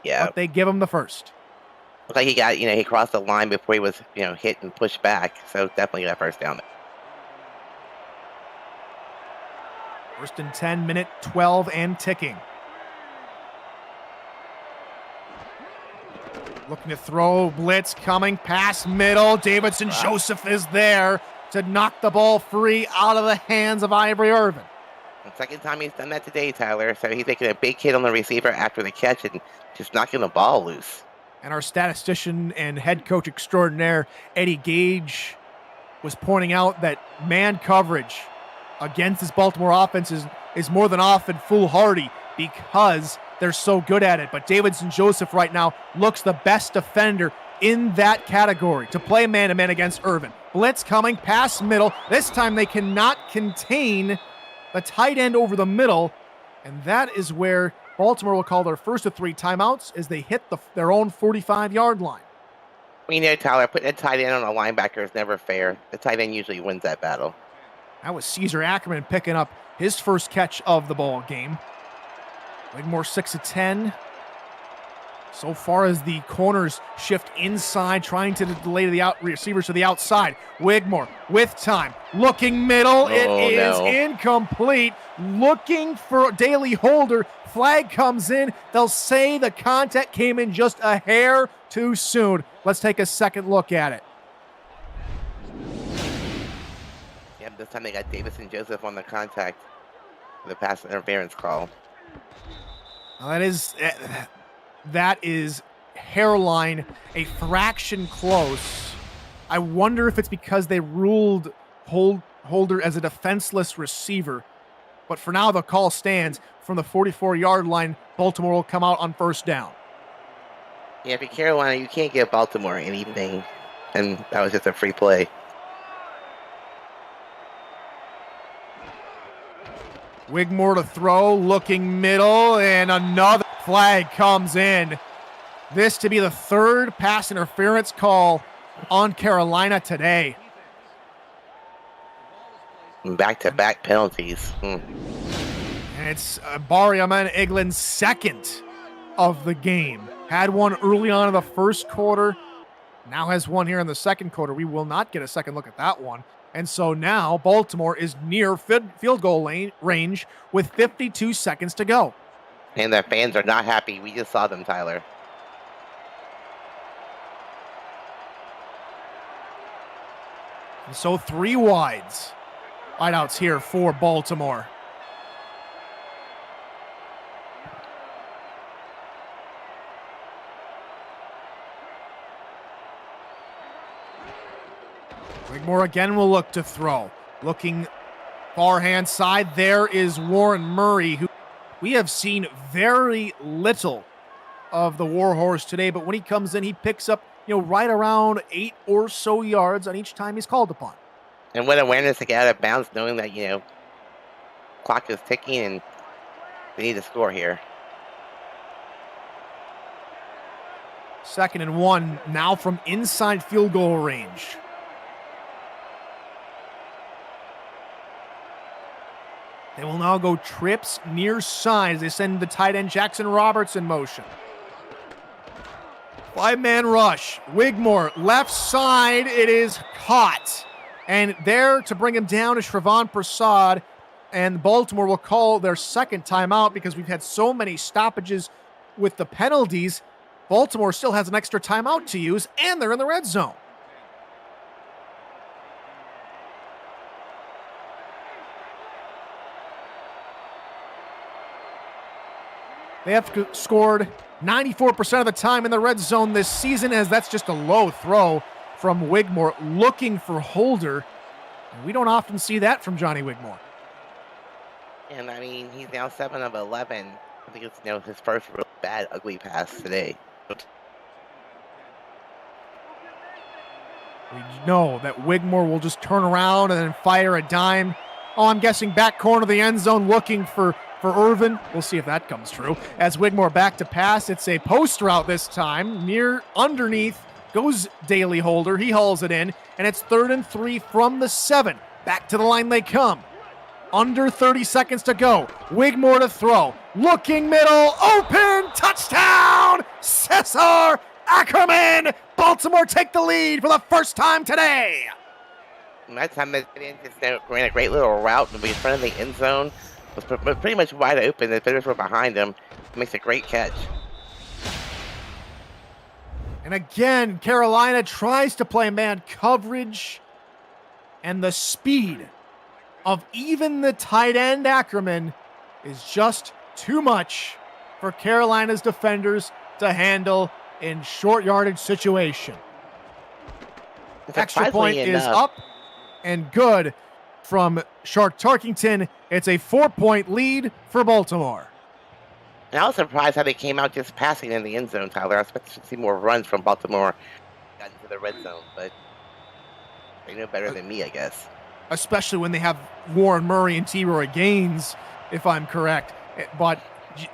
Yeah, but they give him the first. Looked like he got, he crossed the line before he was, hit and pushed back. So definitely got first down. First and 10, minute 12 and ticking. Looking to throw, blitz coming, pass middle. Davidson Joseph is there to knock the ball free out of the hands of Ivory Irvin. The second time he's done that today, Tyler. So he's taking a big hit on the receiver after the catch and just knocking the ball loose. And our statistician and head coach extraordinaire, Eddie Gage, was pointing out that man coverage against this Baltimore offense is more than often foolhardy because they're so good at it. But Davidson Joseph right now looks the best defender in that category to play man-to-man against Irvin. Blitz coming, pass middle. This time they cannot contain the tight end over the middle, and that is where Baltimore will call their first of 3 timeouts as they hit their own 45-yard line. Tyler, putting a tight end on a linebacker is never fair. The tight end usually wins that battle. That was Caesar Ackerman picking up his first catch of the ball game. Wigmore 6 of 10. So far as the corners shift inside, trying to delay the receivers to the outside. Wigmore with time, looking middle. It is incomplete. Looking for Daly Holder. Flag comes in. They'll say the contact came in just a hair too soon. Let's take a second look at it. Yeah, this time they got Davis and Joseph on the contact for the pass interference call. Well, that is hairline, a fraction close. I wonder if it's because they ruled Holder as a defenseless receiver. But for now, the call stands. From the 44-yard line, Baltimore will come out on first down. Yeah, if you're Carolina, you can't give Baltimore anything. And that was just a free play. Wigmore to throw, looking middle, and another flag comes in. This to be the third pass interference call on Carolina today. Back-to-back penalties. And it's Bariaman Iglin's second of the game. Had one early on in the first quarter, now has one here in the second quarter. We will not get a second look at that one. And so now Baltimore is near field goal range with 52 seconds to go. And the fans are not happy. We just saw them, Tyler. And so 3 wideouts here for Baltimore. Wigmore again will look to throw. Looking far hand side, there is Warren Murray, who we have seen very little of the Warhorse today, but when he comes in, he picks up, right around 8 or so yards on each time he's called upon. And what awareness to get out of bounds, knowing that, clock is ticking and they need to score here. 2nd and 1 now from inside field goal range. They will now go trips near side as they send the tight end Jackson Roberts in motion. 5-man rush. Wigmore left side. It is caught. And there to bring him down is Shravan Prasad. And Baltimore will call their second timeout because we've had so many stoppages with the penalties. Baltimore still has an extra timeout to use, and they're in the red zone. They have scored 94% of the time in the red zone this season, as that's just a low throw from Wigmore looking for Holder. And we don't often see that from Johnny Wigmore. And he's now 7 of 11. I think it's his first real bad, ugly pass today. We know that Wigmore will just turn around and then fire a dime. Oh, I'm guessing back corner of the end zone looking for Irvin. We'll see if that comes true. As Wigmore back to pass, it's a post route this time. Underneath goes Daly Holder. He hauls it in, and it's 3rd and 3 from the 7. Back to the line they come. Under 30 seconds to go. Wigmore to throw. Looking middle. Open. Touchdown. Cesar Ackerman. Baltimore take the lead for the first time today. And that time they just ran a great little route in front of the end zone. Was pretty much wide open. The defenders were behind him. Makes a great catch. And again, Carolina tries to play man coverage. And the speed of even the tight end Ackerman is just too much for Carolina's defenders to handle in short yardage situation. Extra point is up and good from Shark Tarkington. It's a 4-point lead for Baltimore. And I was surprised how they came out just passing in the end zone, Tyler. I expected to see more runs from Baltimore got into the red zone, but they know better than me, I guess. Especially when they have Warren Murray and T-Roy Gaines, if I'm correct. But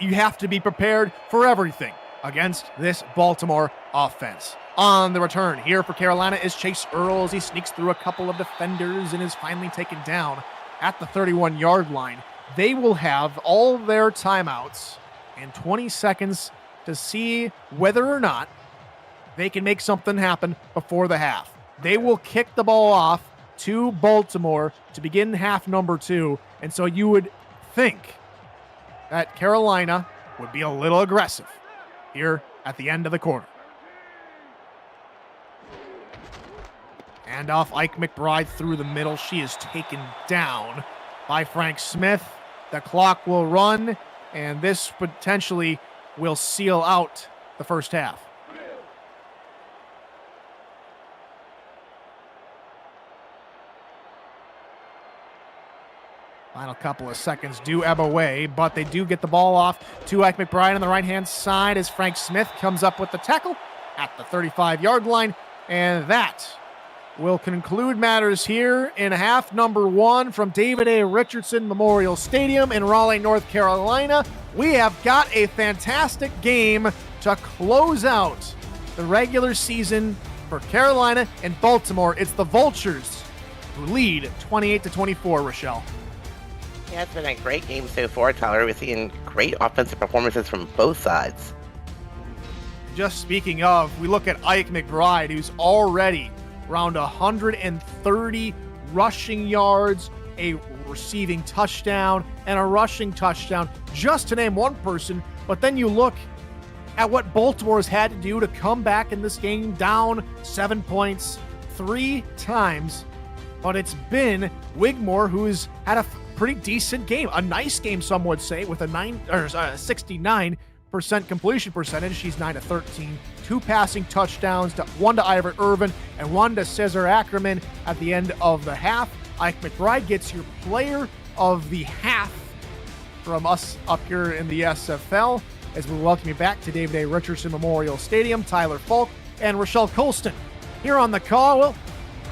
you have to be prepared for everything against this Baltimore offense. On the return here for Carolina is Chase Earl as he sneaks through a couple of defenders and is finally taken down at the 31-yard line. They will have all their timeouts and 20 seconds to see whether or not they can make something happen before the half. They will kick the ball off to Baltimore to begin half number 2, and so you would think that Carolina would be a little aggressive here at the end of the quarter. Handoff, Ike McBride through the middle. She is taken down by Frank Smith. The clock will run, and this potentially will seal out the first half. Final couple of seconds do ebb away, but they do get the ball off to Ike McBride on the right-hand side as Frank Smith comes up with the tackle at the 35-yard line, and that will conclude matters here in half number 1 from David A. Richardson Memorial Stadium in Raleigh, North Carolina. We have got a fantastic game to close out the regular season for Carolina and Baltimore. It's the Vultures who lead 28-24, Rochelle. Yeah, it's been a great game so far, Tyler. We're seeing great offensive performances from both sides. Just speaking of, we look at Ike McBride, who's already around 130 rushing yards, a receiving touchdown, and a rushing touchdown, just to name one person. But then you look at what Baltimore's had to do to come back in this game down 7 points 3 times. But it's been Wigmore who's had a pretty decent game, a nice game, some would say, with a 69% completion percentage. She's 9 of 13, 2 passing touchdowns, 1 to Ivor Irvin and 1 to Cesar Ackerman at the end of the half. Ike McBride gets your player of the half from us up here in the SFL as we welcome you back to David A. Richardson Memorial Stadium. Tyler Falk and Rochelle Colston here on the call. Well,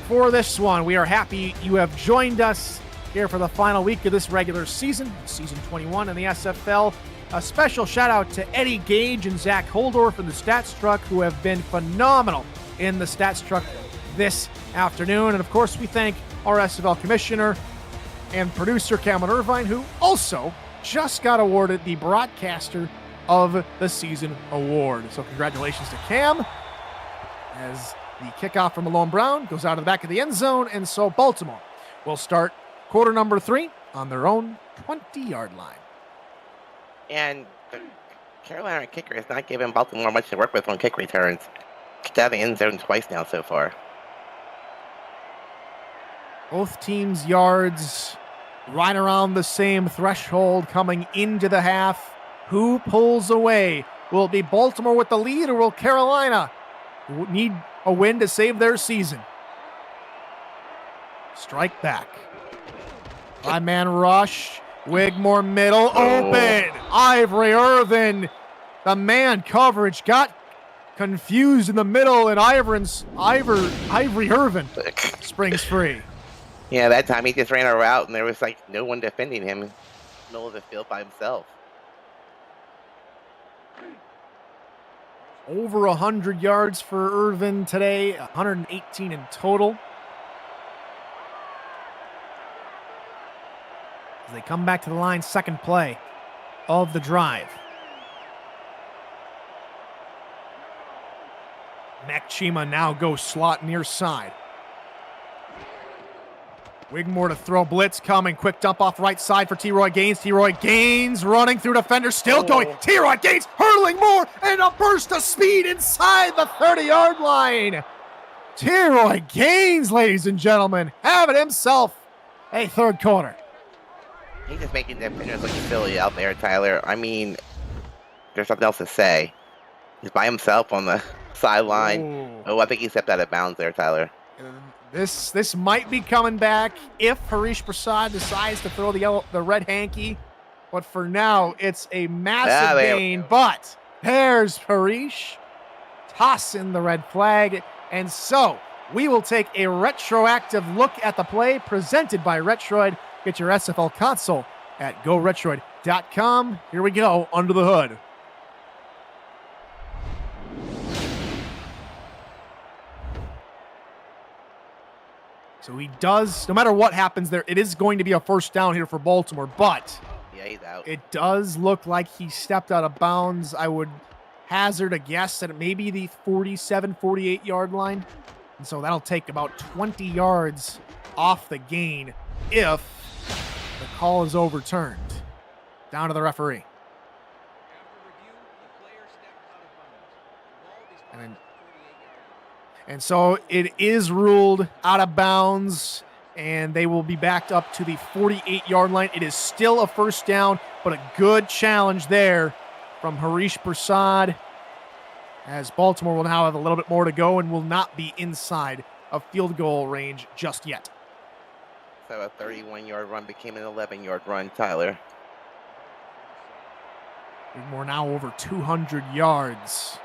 for this one, we are happy you have joined us here for the final week of this regular season, season 21 in the SFL. A special shout out to Eddie Gage and Zach Holdorf in the Stats Truck, who have been phenomenal in the Stats Truck this afternoon. And of course, we thank our SFL commissioner and producer Cameron Irvine, who also just got awarded the Broadcaster of the Season award. So congratulations to Cam as the kickoff from Malone Brown goes out of the back of the end zone. And so Baltimore will start quarter number 3 on their own 20-yard line. And the Carolina kicker has not given Baltimore much to work with on kick returns. Kicked out of the end zone twice now so far. Both teams' yards right around the same threshold coming into the half. Who pulls away? Will it be Baltimore with the lead, or will Carolina need a win to save their season? Strike back. 5-man rush. Wigmore middle open. Ivory Irvin. The man coverage got confused in the middle, and Ivory Irvin springs free. Yeah, that time he just ran a route, and there was like no one defending him in the middle of the field by himself. Over 100 yards for Irvin today, 118 in total. As they come back to the line, second play of the drive. Makchima now goes slot near side. Wigmore to throw, blitz coming, quick dump off right side for T-Roy Gaines. T-Roy Gaines running through defenders, still going. T-Roy Gaines hurling more, and a burst of speed inside the 30-yard line. T-Roy Gaines, ladies and gentlemen, having himself a third quarter. He's just making defenders look silly out there, Tyler. I mean, there's something else to say. He's by himself on the sideline. Ooh. Oh, I think he stepped out of bounds there, Tyler. This might be coming back if Harish Prasad decides to throw the red hanky. But for now, it's a massive gain. But there's Harish tossing the red flag. And so we will take a retroactive look at the play presented by Retroid. Get your SFL console at goretroid.com. Here we go, under the hood. So he does, no matter what happens there, it is going to be a first down here for Baltimore, but yeah, he's out. It does look like he stepped out of bounds. I would hazard a guess at maybe the 47, 48 yard line. And so that'll take about 20 yards off the gain if the call is overturned. Down to the referee. And so it is ruled out of bounds, and they will be backed up to the 48-yard line. It is still a first down, but a good challenge there from Harish Prasad, as Baltimore will now have a little bit more to go and will not be inside of field goal range just yet. So a 31-yard run became an 11-yard run, Tyler. We're now over 200 yards.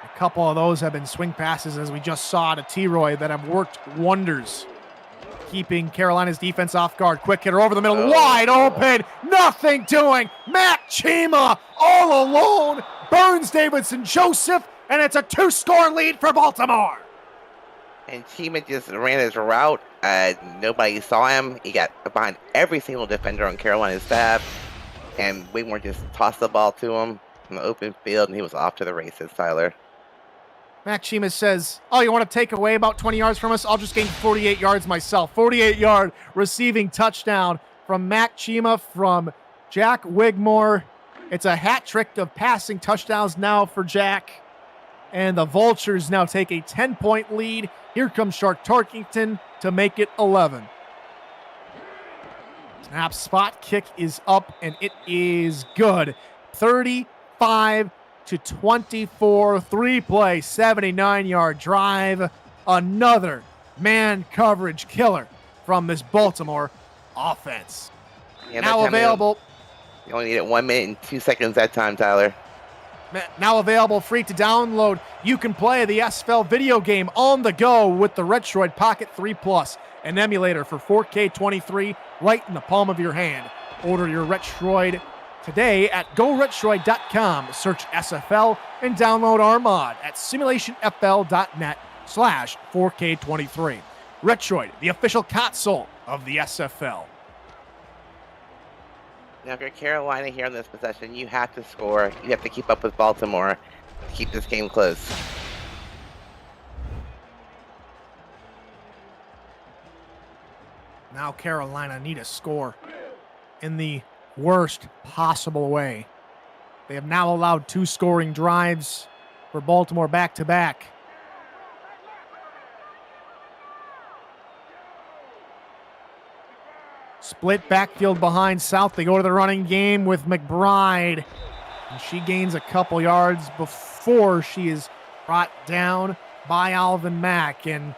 A couple of those have been swing passes, as we just saw to T-Roy, that have worked wonders, keeping Carolina's defense off guard. Quick hitter over the middle, wide open, nothing doing. Matt Chima all alone, Burns, Davidson, Joseph, and it's a 2-score lead for Baltimore. And Chima just ran his route. Nobody saw him. He got behind every single defender on Carolina's staff, and Wigmore just tossed the ball to him in the open field, and he was off to the races, Tyler. Matt Chima says, oh, you want to take away about 20 yards from us? I'll just gain 48 yards myself. 48-yard receiving touchdown from Matt Chima from Jack Wigmore. It's a hat trick of passing touchdowns now for Jack. And the Vultures now take a 10-point lead. Here comes Shark Tarkington to make it 11. Snap, spot kick is up, and it is good. 35-24, 3-play, 79-yard drive. Another man coverage killer from this Baltimore offense. Yeah, now available. You only needed 1 minute and 2 seconds that time, Tyler. Now available, free to download. You can play the SFL video game on the go with the Retroid Pocket 3 Plus, an emulator for 4K 23 right in the palm of your hand. Order your Retroid today at GoRetroid.com. Search SFL and download our mod at simulationfl.net/4K23. Retroid, the official console of the SFL. Now, if you're Carolina here in this possession, you have to score. You have to keep up with Baltimore to keep this game close. Now Carolina need a score in the worst possible way. They have now allowed 2 scoring drives for Baltimore back-to-back. Split backfield behind South. They go to the running game with McBride. And she gains a couple yards before she is brought down by Alvin Mack. And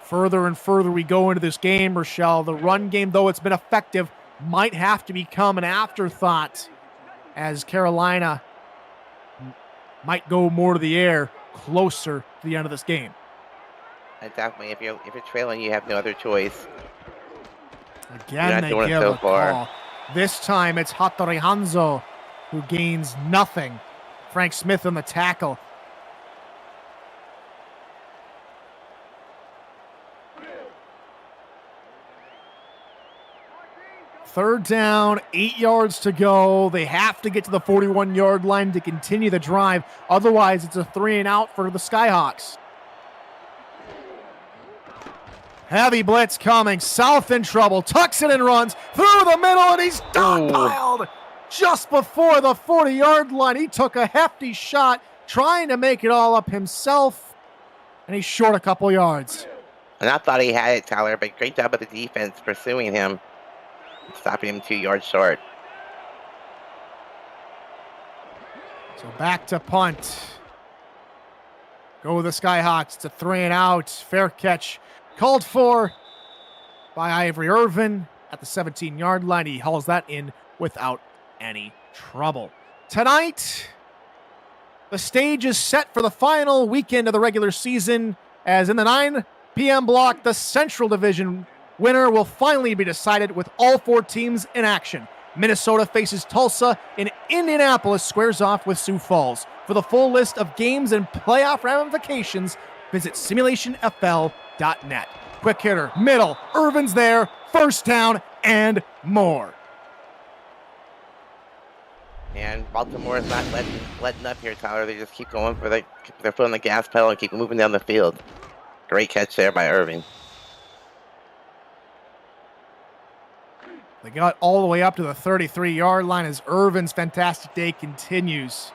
further and further we go into this game, Rochelle. The run game, though it's been effective, might have to become an afterthought, as Carolina might go more to the air closer to the end of this game. Definitely, if you're trailing, you have no other choice. Again, they give a call. This time it's Hattori Hanzo who gains nothing. Frank Smith on the tackle. Third down, 8 yards to go. They have to get to the 41-yard line to continue the drive. Otherwise, it's a 3-and-out for the Skyhawks. Heavy blitz coming. South in trouble. Tucks it and runs through the middle, and he's dogpiled just before the 40-yard line. He took a hefty shot, trying to make it all up himself, and he's short a couple yards. And I thought he had it, Tyler, but great job of the defense pursuing him, stopping him 2 yards short. So back to punt. Go the Skyhawks to 3-and-out. Fair catch called for by Ivory Irvin at the 17-yard line. He hauls that in without any trouble. Tonight, the stage is set for the final weekend of the regular season, as in the 9 p.m. block, the Central Division winner will finally be decided with all 4 teams in action. Minnesota faces Tulsa, and Indianapolis squares off with Sioux Falls. For the full list of games and playoff ramifications, visit simulationfl.net. Quick hitter, middle, Irvin's there, first down, and more. And Baltimore is not letting up here, Tyler. They just keep going for they're putting the gas pedal and keep moving down the field. Great catch there by Irving. They got all the way up to the 33-yard line as Irvin's fantastic day continues.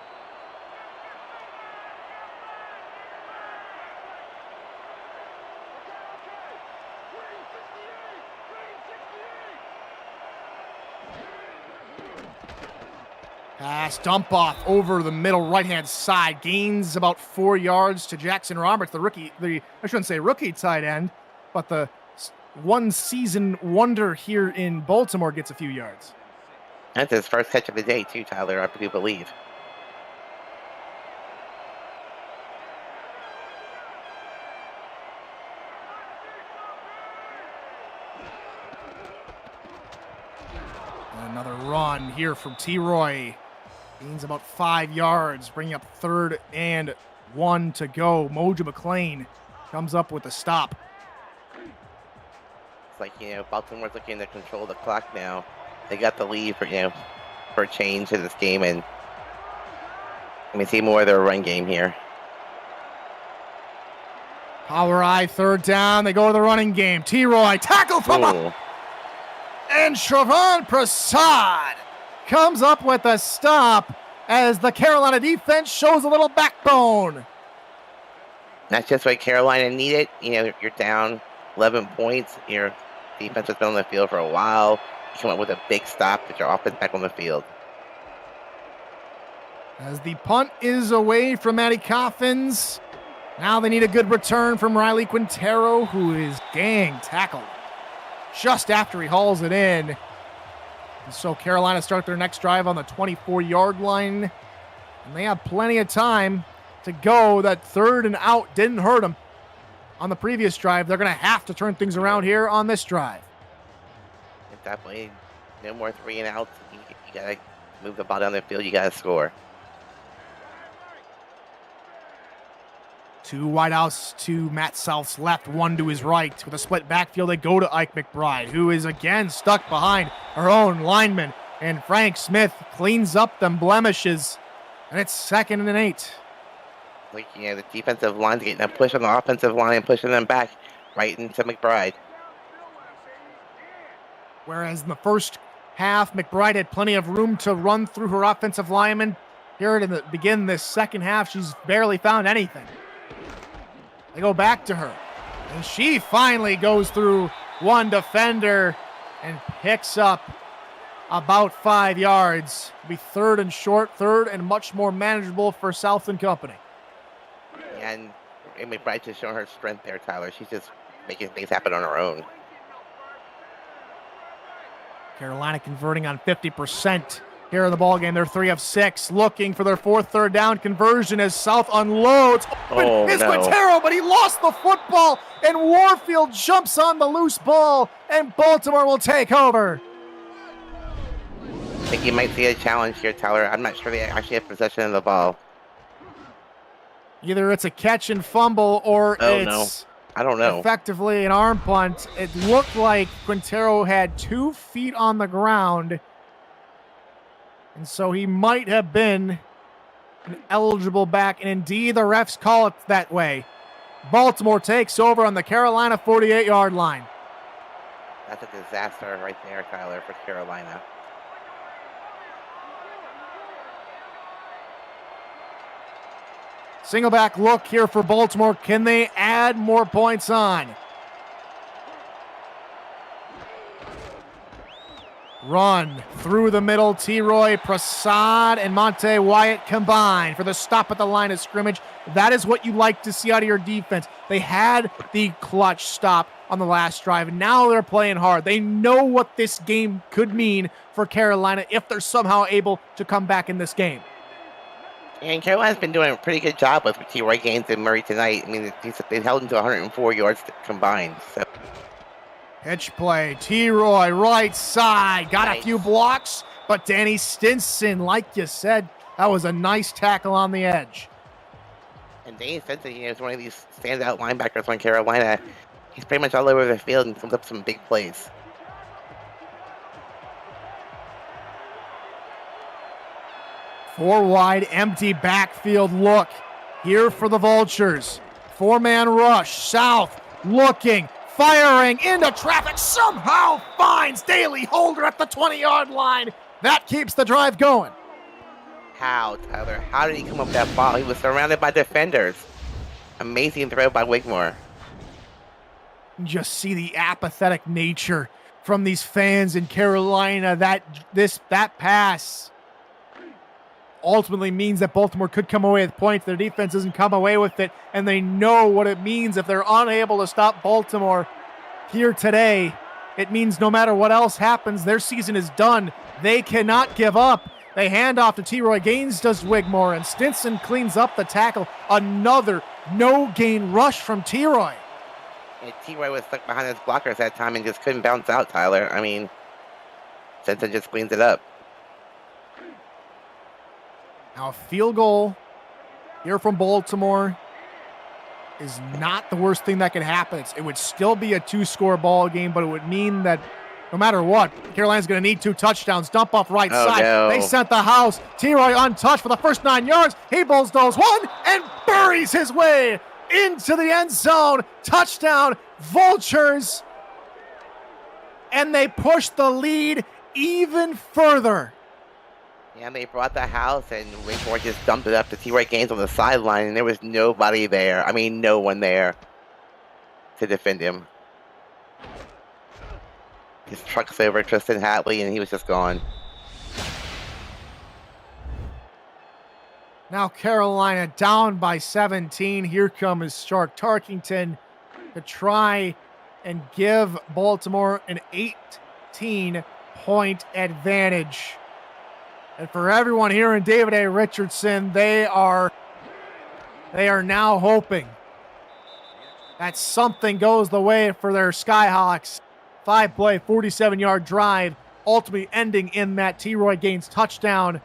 Pass dump off over the middle right-hand side. Gains about 4 yards to Jackson Roberts, I shouldn't say rookie tight end, but the one season wonder here in Baltimore gets a few yards. That's his first catch of the day too, Tyler, I do believe. Another run here from T-Roy. Gains about 5 yards, bringing up 3rd and 1 to go. Mojo McLean comes up with a stop. It's like, Baltimore's looking to control the clock now. They got the lead for a change in this game, and see more of their run game here. Power I, 3rd down. They go to the running game. T-Roy, tackle from up. And Shravan Prasad comes up with a stop as the Carolina defense shows a little backbone. That's just what Carolina needed. You're down 11 points. Your defense has been on the field for a while. You come up with a big stop, get your offense back on the field. As the punt is away from Matty Coffins. Now they need a good return from Riley Quintero, who is gang tackled just after he hauls it in. And so Carolina start their next drive on the 24-yard line. And they have plenty of time to go. That 3rd and out didn't hurt them on the previous drive. They're going to have to turn things around here on this drive. Definitely no more 3 and outs. You got to move the ball down the field. You got to score. 2 wideouts to Matt South's left, 1 to his right. With a split backfield, they go to Ike McBride, who is again stuck behind her own lineman. And Frank Smith cleans up them blemishes. And it's 2nd and 8. The defensive line's getting a push on the offensive line and pushing them back right into McBride. Whereas in the first half, McBride had plenty of room to run through her offensive lineman. Here to begin this second half, she's barely found anything. They go back to her, and she finally goes through one defender and picks up about 5 yards. It'll be 3rd and short, 3rd and much more manageable for South and company. And McBride just showing her strength there, Tyler. She's just making things happen on her own. Carolina converting on 50% here in the ballgame. They're 3 of 6, looking for their 4th third down conversion as South unloads. It's Quintero, but he lost the football, and Warfield jumps on the loose ball, and Baltimore will take over. I think you might see a challenge here, Tyler. I'm not sure they actually have possession of the ball. Either it's a catch and fumble, or I don't know. Effectively an arm punt. It looked like Quintero had 2 feet on the ground, and so he might have been an eligible back, and indeed the refs call it that way. Baltimore takes over on the Carolina 48-yard line. That's a disaster right there, Tyler, for Carolina. Single back look here for Baltimore. Can they add more points on? Run through the middle. T-Roy, Prasad, and Monte Wyatt combine for the stop at the line of scrimmage. That is what you like to see out of your defense. They had the clutch stop on the last drive, and now they're playing hard. They know what this game could mean for Carolina if they're somehow able to come back in this game. And Carolina's been doing a pretty good job with T-Roy Gaines and Murray tonight. They've held them to 104 yards combined. So. Pitch play, T-Roy, right side. Got nice. A few blocks, but Danny Stinson, like you said, that was a nice tackle on the edge. And Danny Stinson, is one of these standout linebackers on Carolina. He's pretty much all over the field and comes up some big plays. Four wide, empty backfield look here for the Vultures. Four-man rush, South looking, firing into traffic, somehow finds Daly Holder at the 20-yard line. That keeps the drive going. How, Tyler? How did he come up with that ball? He was surrounded by defenders. Amazing throw by Wigmore. Just see the apathetic nature from these fans in Carolina. That pass ultimately means that Baltimore could come away with points. Their defense doesn't come away with it, and they know what it means if they're unable to stop Baltimore here today. It means no matter what else happens, their season is done. They cannot give up. They hand off to T-Roy Gaines, does Wigmore, and Stinson cleans up the tackle. Another no-gain rush from T-Roy. And T-Roy was stuck behind his blockers that time and just couldn't bounce out, Tyler. I mean, Stinson just cleans it up. Now, a field goal here from Baltimore is not the worst thing that could happen. It would still be a two-score ball game, but it would mean that no matter what, Carolina's going to need 2 touchdowns. Dump off right side. No. They sent the house. T-Roy untouched for the first 9 yards. He bullsdoze one and buries his way into the end zone. Touchdown, Vultures. And they push the lead even further. Yeah, they brought the house, and Wigmore just dumped it up to T-Roy Gaines on the sideline, and there was nobody there. I mean, no one there to defend him. Just trucks over Tristan Hatley, and he was just gone. Now Carolina down by 17. Here comes Shark Tarkington to try and give Baltimore an 18-point advantage. And for everyone here in David A. Richardson, they are now hoping that something goes the way for their Skyhawks. 5-play, 47-yard drive, ultimately ending in that T-Roy Gaines touchdown.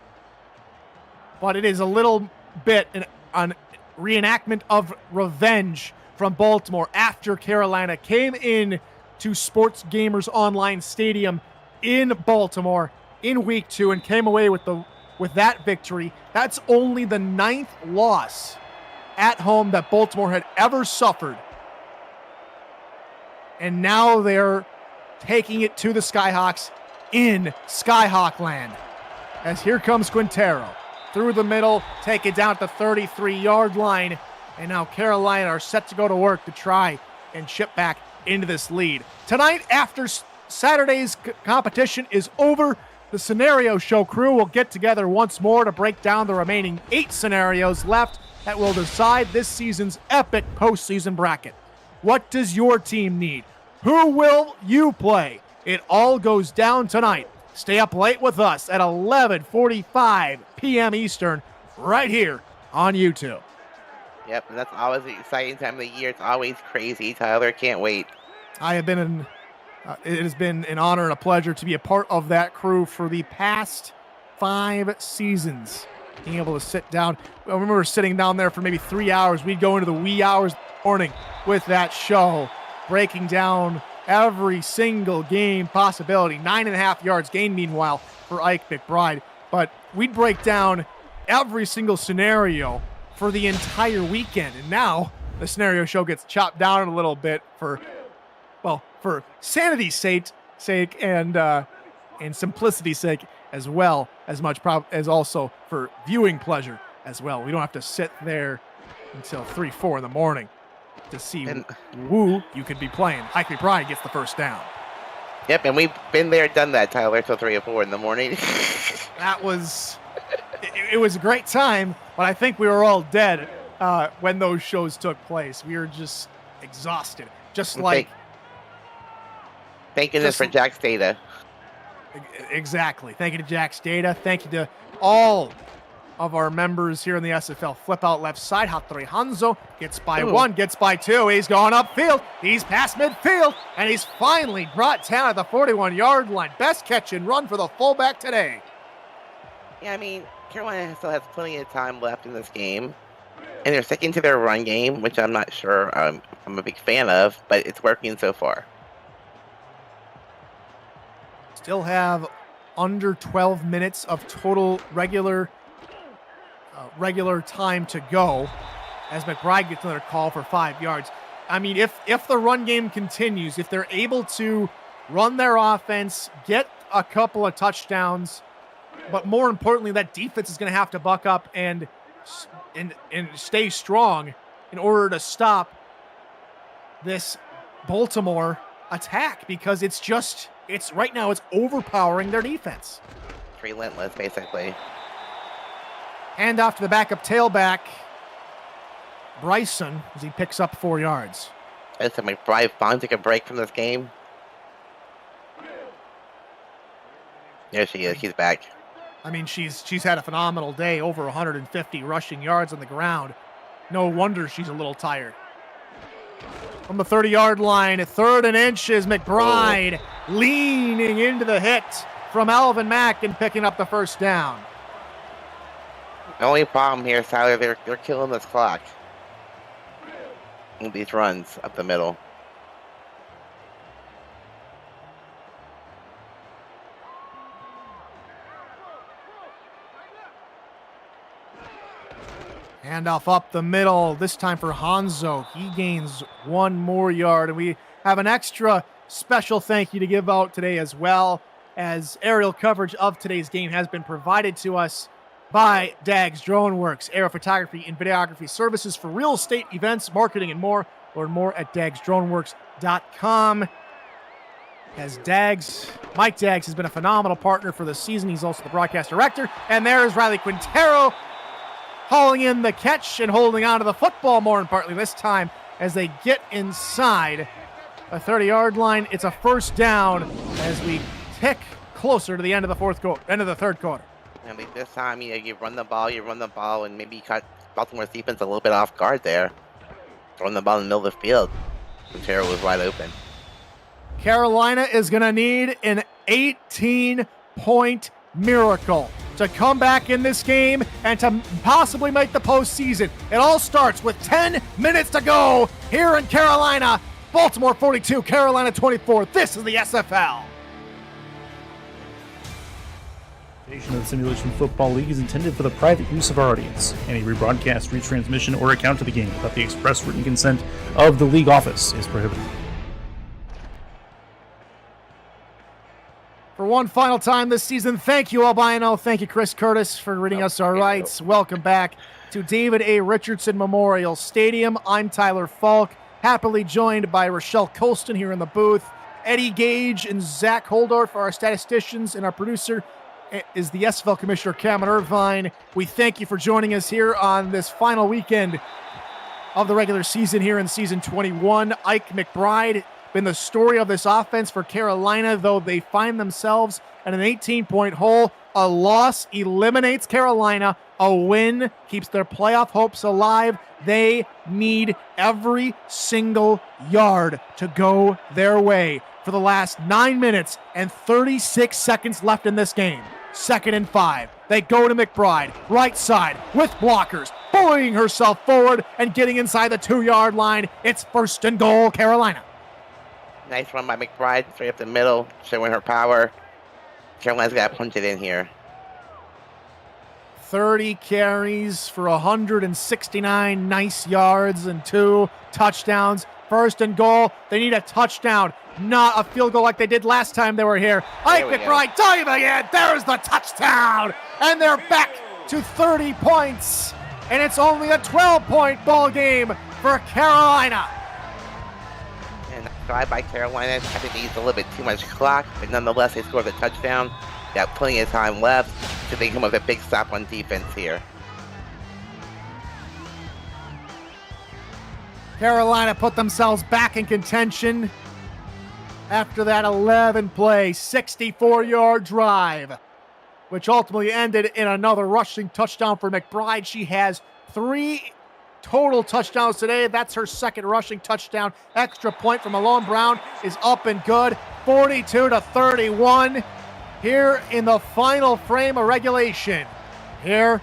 But it is a little bit an reenactment of revenge from Baltimore after Carolina came in to Sports Gamers Online Stadium in Baltimore in week 2 and came away with that victory. That's only the 9th loss at home that Baltimore had ever suffered. And now they're taking it to the Skyhawks in Skyhawk land. As here comes Quintero. Through the middle, take it down at the 33-yard line. And now Carolina are set to go to work to try and chip back into this lead. Tonight, after Saturday's competition is over, the Scenario Show crew will get together once more to break down the remaining 8 scenarios left that will decide this season's epic postseason bracket. What does your team need? Who will you play? It all goes down tonight. Stay up late with us at 11:45 p.m. Eastern, right here on YouTube. Yep, and that's always the exciting time of the year. It's always crazy, Tyler. Can't wait. It has been an honor and a pleasure to be a part of that crew for the past 5 seasons. Being able to sit down. I remember sitting down there for maybe 3 hours. We'd go into the wee hours of the morning with that show, breaking down every single game possibility. 9.5 yards gained, meanwhile, for Ike McBride. But we'd break down every single scenario for the entire weekend. And now the Scenario Show gets chopped down a little bit for sanity's sake and simplicity's sake, as well as much as also for viewing pleasure as well. We don't have to sit there until 3-4 in the morning to see who you could be playing. Ike McBride gets the first down. Yep, and we've been there, done that, Tyler, till 3 or 4 in the morning. That was it was a great time, but I think we were all dead when those shows took place. We were just exhausted, just like. Thank goodness for Jack's data. Exactly. Thank you to Jack's data. Thank you to all of our members here in the SFL. Flip out left side. Hatori Hanzo gets by 1, gets by 2. He's going upfield. He's past midfield, and he's finally brought down at the 41-yard line. Best catch and run for the fullback today. Yeah, I mean, Carolina still has plenty of time left in this game, and they're sticking to their run game, which I'm not sure I'm a big fan of, but it's working so far. Still have under 12 minutes of total regular regular time to go as McBride gets another call for 5 yards. I mean, if the run game continues, if they're able to run their offense, get a couple of touchdowns, but more importantly, that defense is going to have to buck up and stay strong in order to stop this Baltimore attack, because it's right now it's overpowering their defense. Relentless, basically. Hand off to the backup tailback, Bryson, as he picks up 4 yards. Listen, McBride finally took a break from this game. There she is. She's back. I mean, she's had a phenomenal day, over 150 rushing yards on the ground. No wonder she's a little tired. From the 30-yard line, 3rd and inches, McBride leaning into the hit from Alvin Mack and picking up the first down. The only problem here, Tyler, they're killing this clock with these runs up the middle. Handoff up the middle, this time for Hanzo. He gains 1 more yard, and we have an extra special thank you to give out today as well, as aerial coverage of today's game has been provided to us by Dags Drone Works, aerial photography and videography services for real estate, events, marketing, and more. Learn more at dagsdroneworks.com. As Mike Dags has been a phenomenal partner for the season. He's also the broadcast director. And there's Riley Quintero hauling in the catch and holding on to the football, more importantly this time, as they get inside a 30-yard line. It's a first down as we tick closer to the end of the third quarter. I mean, this time you run the ball, and maybe you caught Baltimore's defense a little bit off guard there. Throwing the ball in the middle of the field. Quintero was wide open. Carolina is going to need an 18-point miracle to come back in this game and to possibly make the postseason. It all starts with 10 minutes to go here in Carolina. Baltimore 42, Carolina 24. This is the SFL. Of the Simulation Football League is intended for the private use of our audience. Any rebroadcast, retransmission, or account of the game without the express written consent of the league office is prohibited. For one final time this season, thank you, Albino. Thank you, Chris Curtis, for reading us our rights. Welcome back to David A. Richardson Memorial Stadium. I'm Tyler Falk, happily joined by Rochelle Colston here in the booth. Eddie Gage and Zach Holdorf are our statisticians, and our producer is the SFL Commissioner Cameron Irvine. We thank you for joining us here on this final weekend of the regular season here in season 21. Ike McBride been the story of this offense for Carolina, though they find themselves at an 18-point hole. A loss eliminates Carolina. A win keeps their playoff hopes alive. They need every single yard to go their way for the last 9 minutes and 36 seconds left in this game. 2nd and 5. They go to McBride, right side, with blockers, bullying herself forward and getting inside the 2-yard line. It's 1st and goal, Carolina. Nice run by McBride, straight up the middle, showing her power. Carolina's got to punch it in here. 30 carries for 169 nice yards and 2 touchdowns. 1st and goal. They need a touchdown, not a field goal like they did last time they were here. Ike McBride diving in. There's the touchdown. And they're back to 30 points. And it's only a 12-point ball game for Carolina. And drive by Carolina. I think they used a little bit too much clock, but nonetheless, they scored the touchdown. They got plenty of time left, so they come with a big stop on defense here. Carolina put themselves back in contention after that 11-play, 64-yard drive, which ultimately ended in another rushing touchdown for McBride. She has 3 total touchdowns today. That's her 2nd rushing touchdown. Extra point from Malone Brown is up and good. 42-31 here in the final frame of regulation here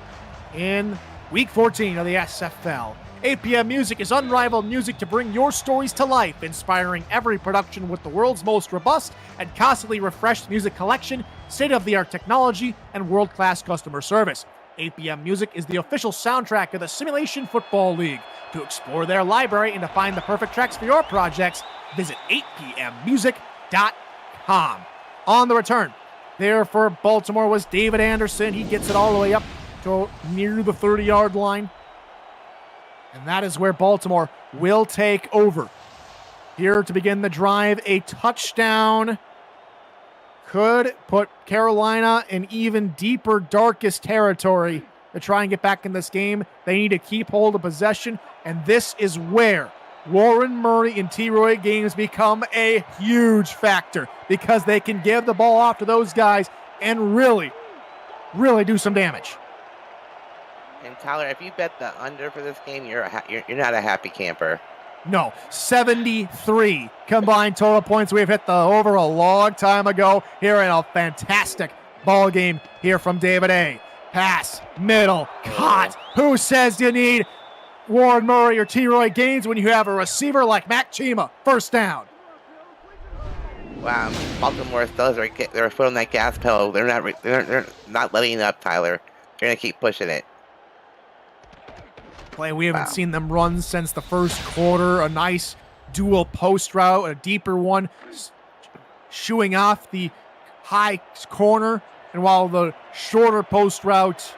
in Week 14 of the SFL. APM Music is unrivaled music to bring your stories to life, inspiring every production with the world's most robust and constantly refreshed music collection, state-of-the-art technology, and world-class customer service. APM Music is the official soundtrack of the Simulation Football League. To explore their library and to find the perfect tracks for your projects, visit 8pmmusic.com. On the return, there for Baltimore was David Anderson. He gets it all the way up to near the 30-yard line. And that is where Baltimore will take over. Here to begin the drive, a touchdown could put Carolina in even deeper, darkest territory to try and get back in this game. They need to keep hold of possession, and this is where Warren Murray and T-Roy Gaines become a huge factor because they can give the ball off to those guys and really do some damage. And Tyler, if you bet the under for this game, you're not a happy camper. No, 73 combined total points. We've hit the over a long time ago here in a fantastic ball game here from David A. Pass, middle, caught. Who says you need Warren Murray or T-Roy Gaines when you have a receiver like Mac Chima? First down. Wow, Baltimore still they're foot on that gas pedal. They're not letting up, Tyler. They're gonna keep pushing it. Play we haven't seen them run since the first quarter. A nice dual post route, a deeper one, shooing off the high corner. And while the shorter post route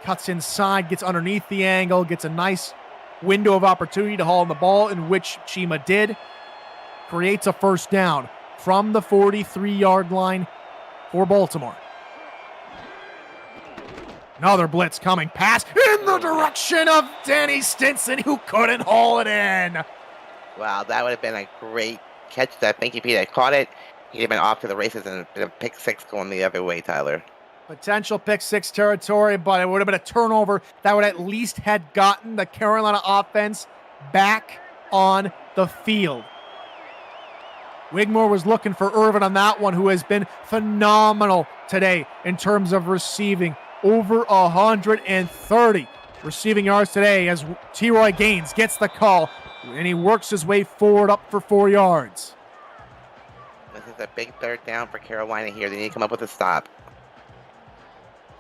cuts inside, gets underneath the angle, gets a nice window of opportunity to haul on the ball, in which Chima did, creates a first down from the 43-yard line for Baltimore. Another blitz coming. Pass in the direction of Danny Stinson, who couldn't haul it in. Wow, that would have been a great catch. I think if he had caught it, he'd have been off to the races and been a pick six going the other way, Tyler. Potential pick six territory, but it would have been a turnover that would at least had gotten the Carolina offense back on the field. Wigmore was looking for Irvin on that one, who has been phenomenal today in terms of receiving. Over 130 receiving yards today as T-Roy Gaines gets the call, and he works his way forward up for 4 yards. This is a big third down for Carolina here. They need to come up with a stop.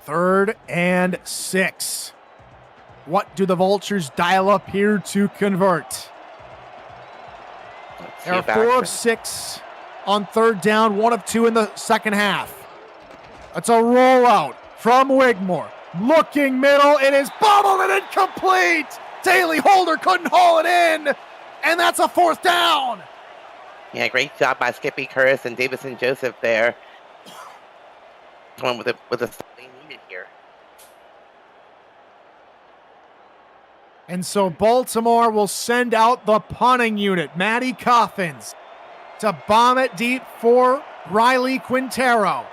3rd and 6. What do the Vultures dial up here to convert? They're 4 of 6 on 3rd down, 1 of 2 in the second half. It's a rollout from Wigmore. Looking middle, it is bobbled and incomplete. Daly Holder couldn't haul it in, and that's a 4th down. Yeah, great job by Skippy Curtis and Davison Joseph there. Going with the stuff they needed here. And so Baltimore will send out the punting unit, Matty Coffins, to bomb it deep for Riley Quintero.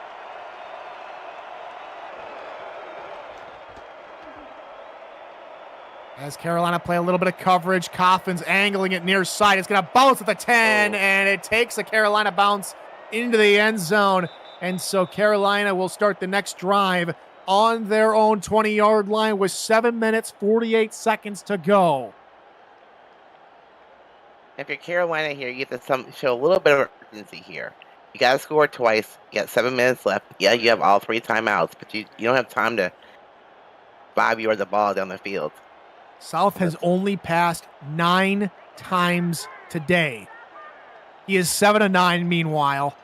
As Carolina play a little bit of coverage, Coffins angling it near side. It's going to bounce at the 10, and it takes a Carolina bounce into the end zone. And so Carolina will start the next drive on their own 20-yard line with 7 minutes, 48 seconds to go. If you're Carolina here, you have to show a little bit of urgency here. You got to score twice. You got 7 minutes left. Yeah, you have all 3 timeouts, but you don't have time to 5 yards the ball down the field. South has only passed 9 times today. He is 7-9 meanwhile,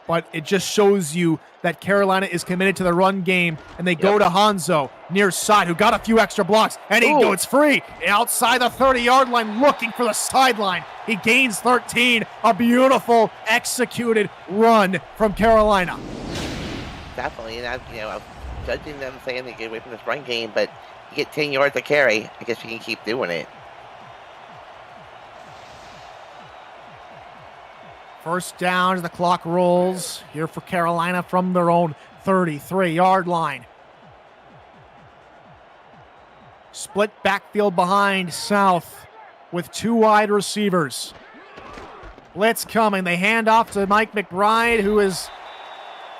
but it just shows you that Carolina is committed to the run game, and they go to Hanzo near side, who got a few extra blocks, and he goes free outside the 30-yard line looking for the sideline. He gains 13, a beautiful executed run from Carolina. Definitely, and I was judging them saying they get away from this run game, but you get 10 yards to carry, I guess you can keep doing it. First down as the clock rolls here for Carolina from their own 33-yard line. Split backfield behind South with 2 wide receivers. Blitz coming. They hand off to Mike McBride, who is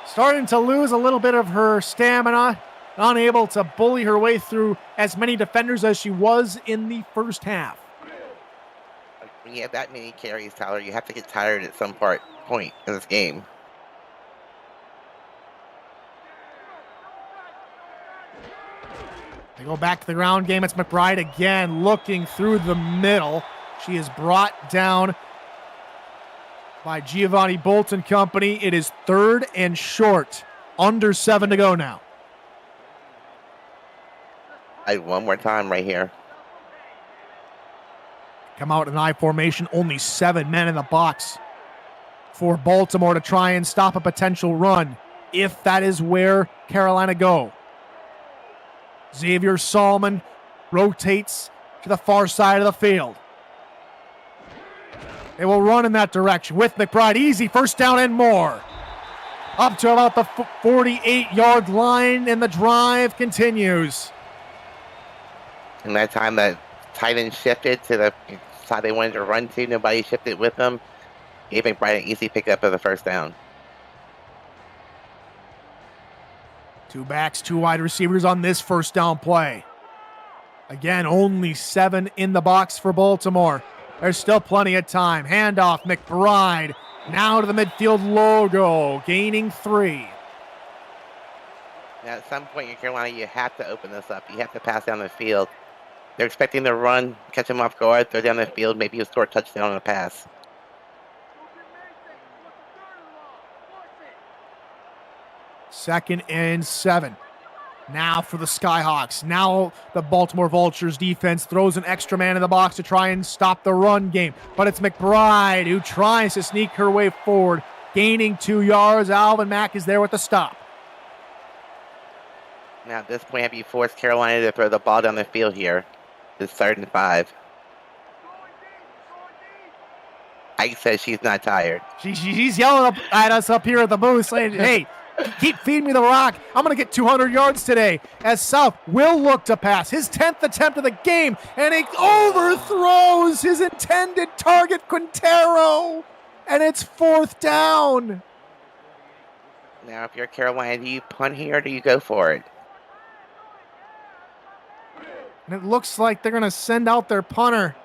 starting to lose a little bit of her stamina, unable to bully her way through as many defenders as she was in the first half. When you have that many carries, Tyler, you have to get tired at some point in this game. They go back to the ground game. It's McBride again, looking through the middle. She is brought down by Giovanni Bolton Company. It is 3rd and short. Under 7 to go now. One more time right here. Come out in I formation. Only 7 men in the box for Baltimore to try and stop a potential run, if that is where Carolina go. Xavier Solomon rotates to the far side of the field. They will run in that direction with McBride. Easy first down and more. Up to about the 48-yard line, and the drive continues. And that time that tight end shifted to the side they wanted to run to, nobody shifted with them. Gave McBride an easy pickup of the first down. 2 backs, 2 wide receivers on this first down play. Again, only 7 in the box for Baltimore. There's still plenty of time. Handoff, McBride. Now to the midfield logo, gaining 3. Now, at some point in Carolina, you have to open this up. You have to pass down the field. They're expecting to run, catch him off guard, throw down the field, maybe you'll score a touchdown on a pass. Second and 7. Now for the Skyhawks. Now the Baltimore Vultures defense throws an extra man in the box to try and stop the run game. But it's McBride who tries to sneak her way forward, gaining 2 yards. Alvin Mack is there with the stop. Now at this point, have you forced Carolina to throw the ball down the field here? It's 3rd and 5. Ike says she's not tired. She's yelling up at us up here at the booth saying, hey, keep feeding me the rock. I'm going to get 200 yards today. As South will look to pass his 10th attempt of the game, and he overthrows his intended target, Quintero, and it's 4th down. Now, if you're Carolina, do you punt here or do you go for it? And it looks like they're going to send out their punter.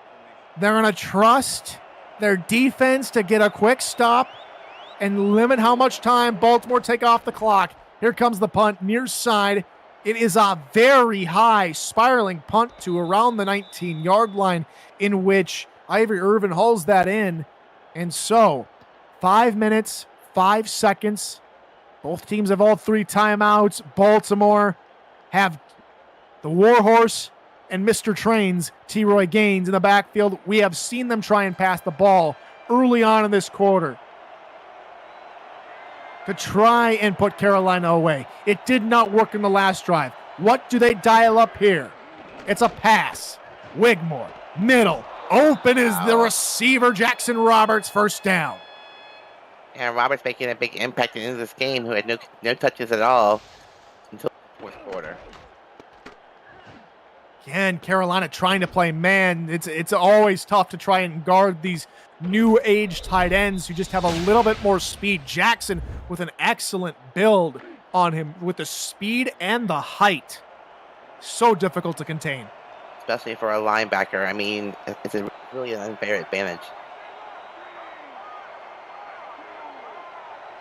They're going to trust their defense to get a quick stop and limit how much time Baltimore take off the clock. Here comes the punt, near side. It is a very high spiraling punt to around the 19-yard line, in which Ivory Irvin hauls that in. And so, 5 minutes, 5 seconds. Both teams have all 3 timeouts. Baltimore have the Warhorse and Mr. Trains, T-Roy Gaines, in the backfield. We have seen them try and pass the ball early on in this quarter to try and put Carolina away. It did not work in the last drive. What do they dial up here? It's a pass. Wigmore, middle. Open is the receiver, Jackson Roberts, first down. And Roberts making a big impact in this game, who had no touches at all until the 4th quarter. Again, Carolina trying to play man. It's always tough to try and guard these new age tight ends who just have a little bit more speed. Jackson with an excellent build on him with the speed and the height. So difficult to contain. Especially for a linebacker. I mean, it's really an unfair advantage.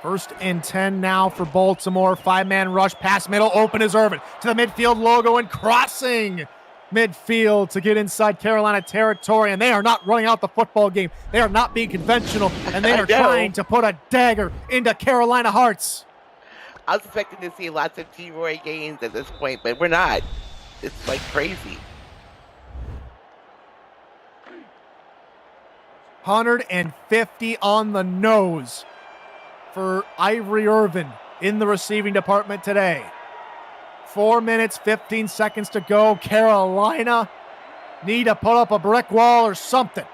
1st and 10 now for Baltimore. 5-man rush, pass middle, open is Irvin to the midfield logo and crossing midfield to get inside Carolina territory, and they are not running out the football game. They are not being conventional, and they are trying to put a dagger into Carolina hearts. I was expecting to see lots of T-Roy Gaines at this point, but we're not. It's like crazy. 150 on the nose for Ivory Irvin in the receiving department today. 4 minutes, 15 seconds to go. Carolina need to put up a brick wall or something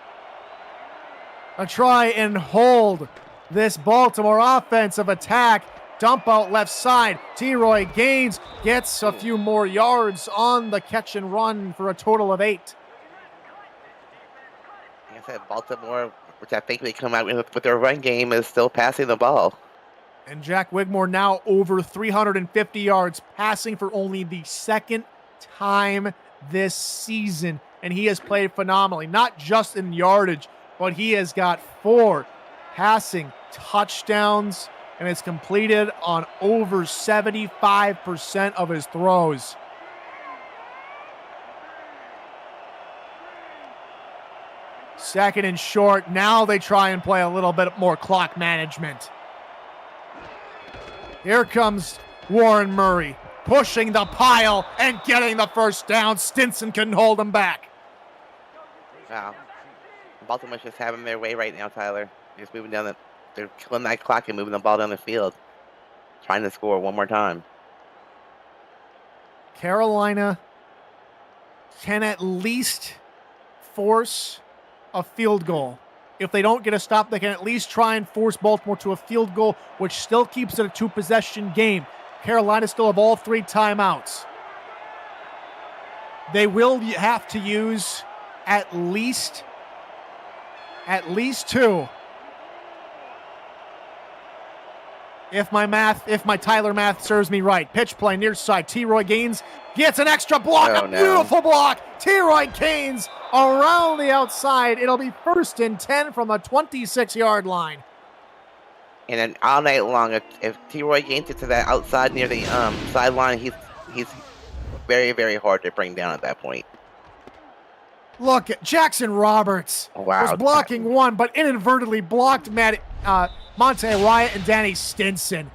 to try and hold this Baltimore offensive attack. Dump out left side. T-Roy Gaines gets a few more yards on the catch and run for a total of 8. Like I said, Baltimore, which I think they come out with their run game, is still passing the ball. And Jack Wigmore now over 350 yards, passing for only the 2nd time this season. And he has played phenomenally, not just in yardage, but he has got 4 passing touchdowns and has completed on over 75% of his throws. Second and short. Now they try and play a little bit more clock management. Here comes Warren Murray, pushing the pile and getting the first down. Stinson couldn't hold him back. Wow. Baltimore's just having their way right now, Tyler. They're just moving down they're killing that clock and moving the ball down the field. Trying to score one more time. Carolina can at least force a field goal. If they don't get a stop, they can at least try and force Baltimore to a field goal, which still keeps it a two-possession game. Carolina still have all 3 timeouts. They will have to use at least 2. If my Tyler math serves me right. Pitch play near side. T-Roy Gaines gets an extra block. Oh, a beautiful block. T-Roy Gaines around the outside. It'll be 1st and 10 from the 26-yard line. And then all night long, if T-Roy Gaines gets to that outside near the sideline, he's very, very hard to bring down at that point. Look, Jackson Roberts was blocking one, but inadvertently blocked Monte Wyatt and Danny Stinson.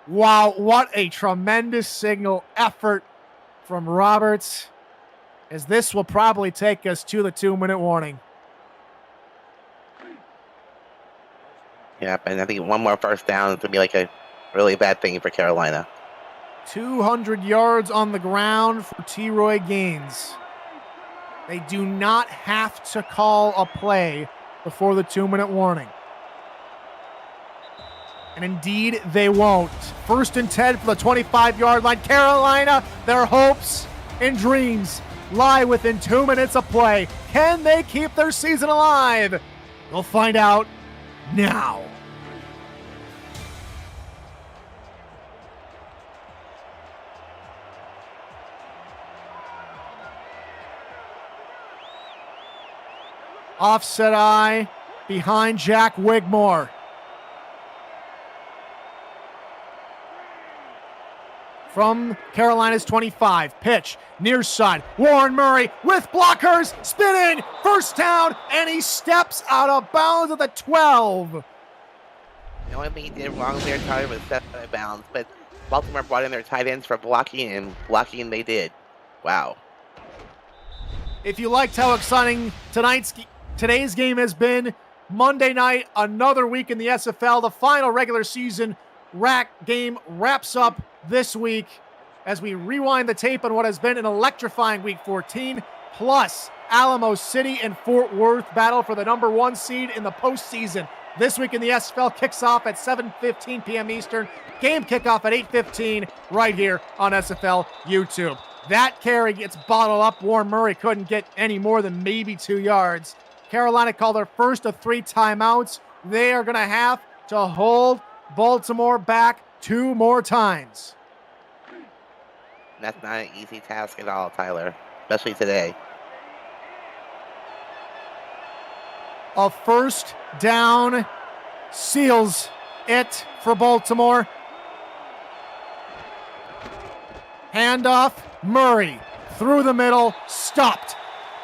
Wow, what a tremendous signal effort from Roberts, as this will probably take us to the 2-minute warning. Yep, and I think one more first down is going to be like a really bad thing for Carolina. 200 yards on the ground for T-Roy Gaines. They do not have to call a play before the 2-minute warning. And indeed, they won't. 1st and 10 for the 25-yard line. Carolina, their hopes and dreams lie within 2 minutes of play. Can they keep their season alive? We'll find out now. Offset eye behind Jack Wigmore. From Carolina's 25, pitch near side. Warren Murray with blockers, spinning, first down, and he steps out of bounds at the 12. The only thing he did wrong there, Tyler, was step out of bounds, but Baltimore brought in their tight ends for blocking, and blocking they did. Wow. If you liked how exciting today's game has been, Monday night, another week in the SFL, the final regular season game wraps up this week as we rewind the tape on what has been an electrifying week 14, plus Alamo City and Fort Worth battle for the number 1 seed in the postseason. This week in the SFL kicks off at 7:15 p.m. Eastern. Game kickoff at 8:15 right here on SFL YouTube. That carry gets bottled up. Warren Murray couldn't get any more than maybe 2 yards. Carolina called their first of 3 timeouts. They are going to have to hold Baltimore back 2 more times. That's not an easy task at all, Tyler, especially today. A first down seals it for Baltimore. Handoff, Murray through the middle, stopped.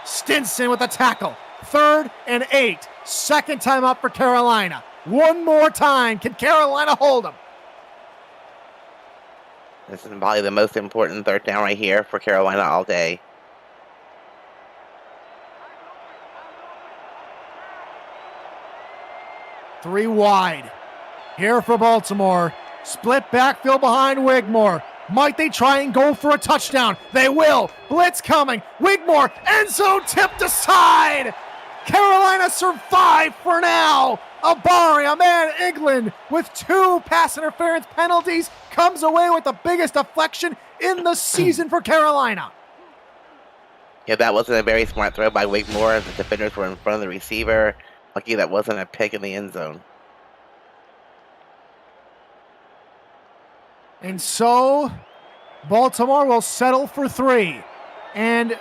Stinson with a tackle. 3rd and 8. Second time up for Carolina. One more time. Can Carolina hold them? This is probably the most important 3rd down right here for Carolina all day. Three wide. Here for Baltimore. Split backfield behind Wigmore. Might they try and go for a touchdown? They will. Blitz coming. Wigmore. End zone tipped aside. Carolina survived for now. A man England with 2 pass interference penalties comes away with the biggest deflection in the season for Carolina. Yeah, that wasn't a very smart throw by Wigmore. The defenders were in front of the receiver. Lucky that wasn't a pick in the end zone. And so, Baltimore will settle for 3. And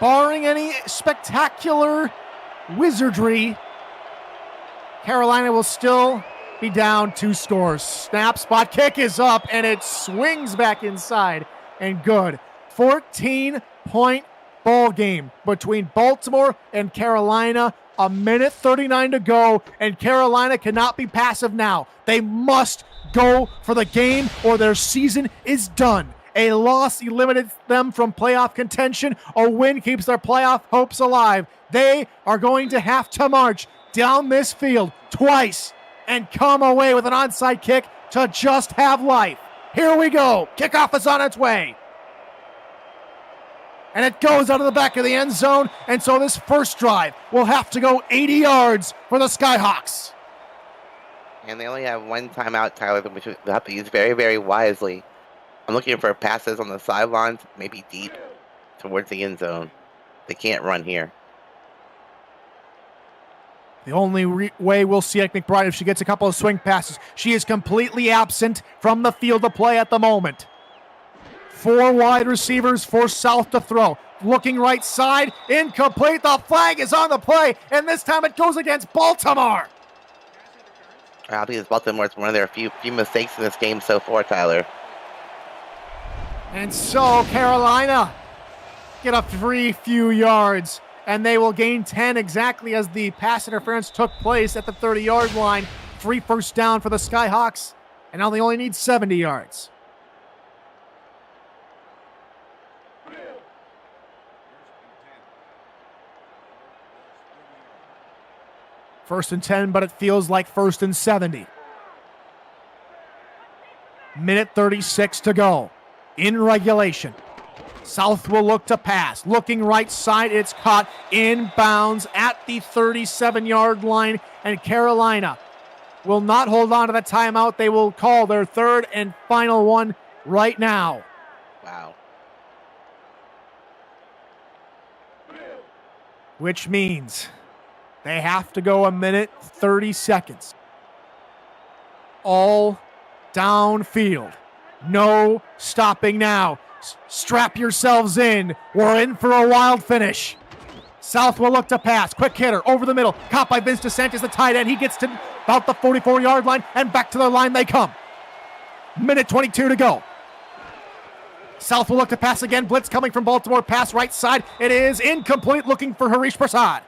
barring any spectacular wizardry, Carolina will still be down 2 scores. Snap, spot kick is up, and it swings back inside. And good. 14-point ball game between Baltimore and Carolina. A minute 39 to go, and Carolina cannot be passive now. They must go for the game or their season is done. A loss eliminates them from playoff contention. A win keeps their playoff hopes alive. They are going to have to march down this field twice and come away with an onside kick to just have life. Here we go. Kickoff is on its way. And it goes out of the back of the end zone, and so this first drive will have to go 80 yards for the Skyhawks. And they only have one timeout, Tyler, which they'll have to use very, very wisely. I'm looking for passes on the sidelines, maybe deep towards the end zone. They can't run here. The only way we'll see Ike McBride if she gets a couple of swing passes. She is completely absent from the field of play at the moment. 4 wide receivers for South to throw. Looking right side, incomplete. The flag is on the play, and this time it goes against Baltimore. I think it's Baltimore's one of their few mistakes in this game so far, Tyler. And so Carolina get a few yards, and they will gain 10 exactly as the pass interference took place at the 30-yard line. 3 first down for the Skyhawks, and now they only need 70 yards. First and 10, but it feels like first and 70. Minute 36 to go in regulation. South will look to pass. Looking right side, it's caught inbounds at the 37-yard line, and Carolina will not hold on to the timeout. They will call their third and final one right now. Wow. Which means they have to go a minute 30 seconds. All downfield. No stopping now. Strap yourselves in. We're in for a wild finish. South will look to pass. Quick hitter over the middle. Caught by Vince DeSantis, the tight end. He gets to about the 44-yard line, and back to the line they come. Minute 22 to go. South will look to pass again. Blitz coming from Baltimore. Pass right side. It is incomplete, looking for Harish Prasad.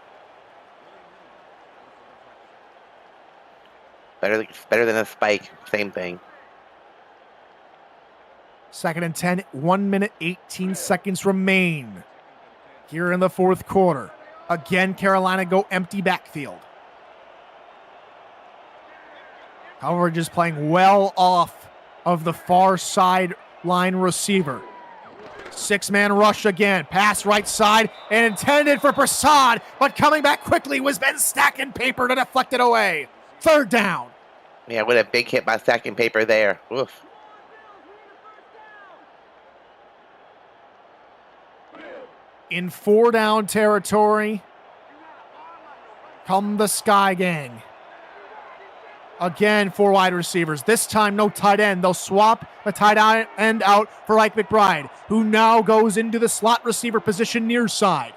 Better than a spike. Same thing. Second and 10, 1 minute, 18 seconds remain here in the fourth quarter. Again, Carolina go empty backfield. Coverage is playing well off of the far sideline receiver. 6-man rush again. Pass right side and intended for Prasad, but coming back quickly was Ben Stacking Paper to deflect it away. Third down. Yeah, what a big hit by Stacking Paper there. Oof. In 4-down territory come the Sky Gang. Again, 4 wide receivers. This time, no tight end. They'll swap the tight end out for Ike McBride, who now goes into the slot receiver position near side.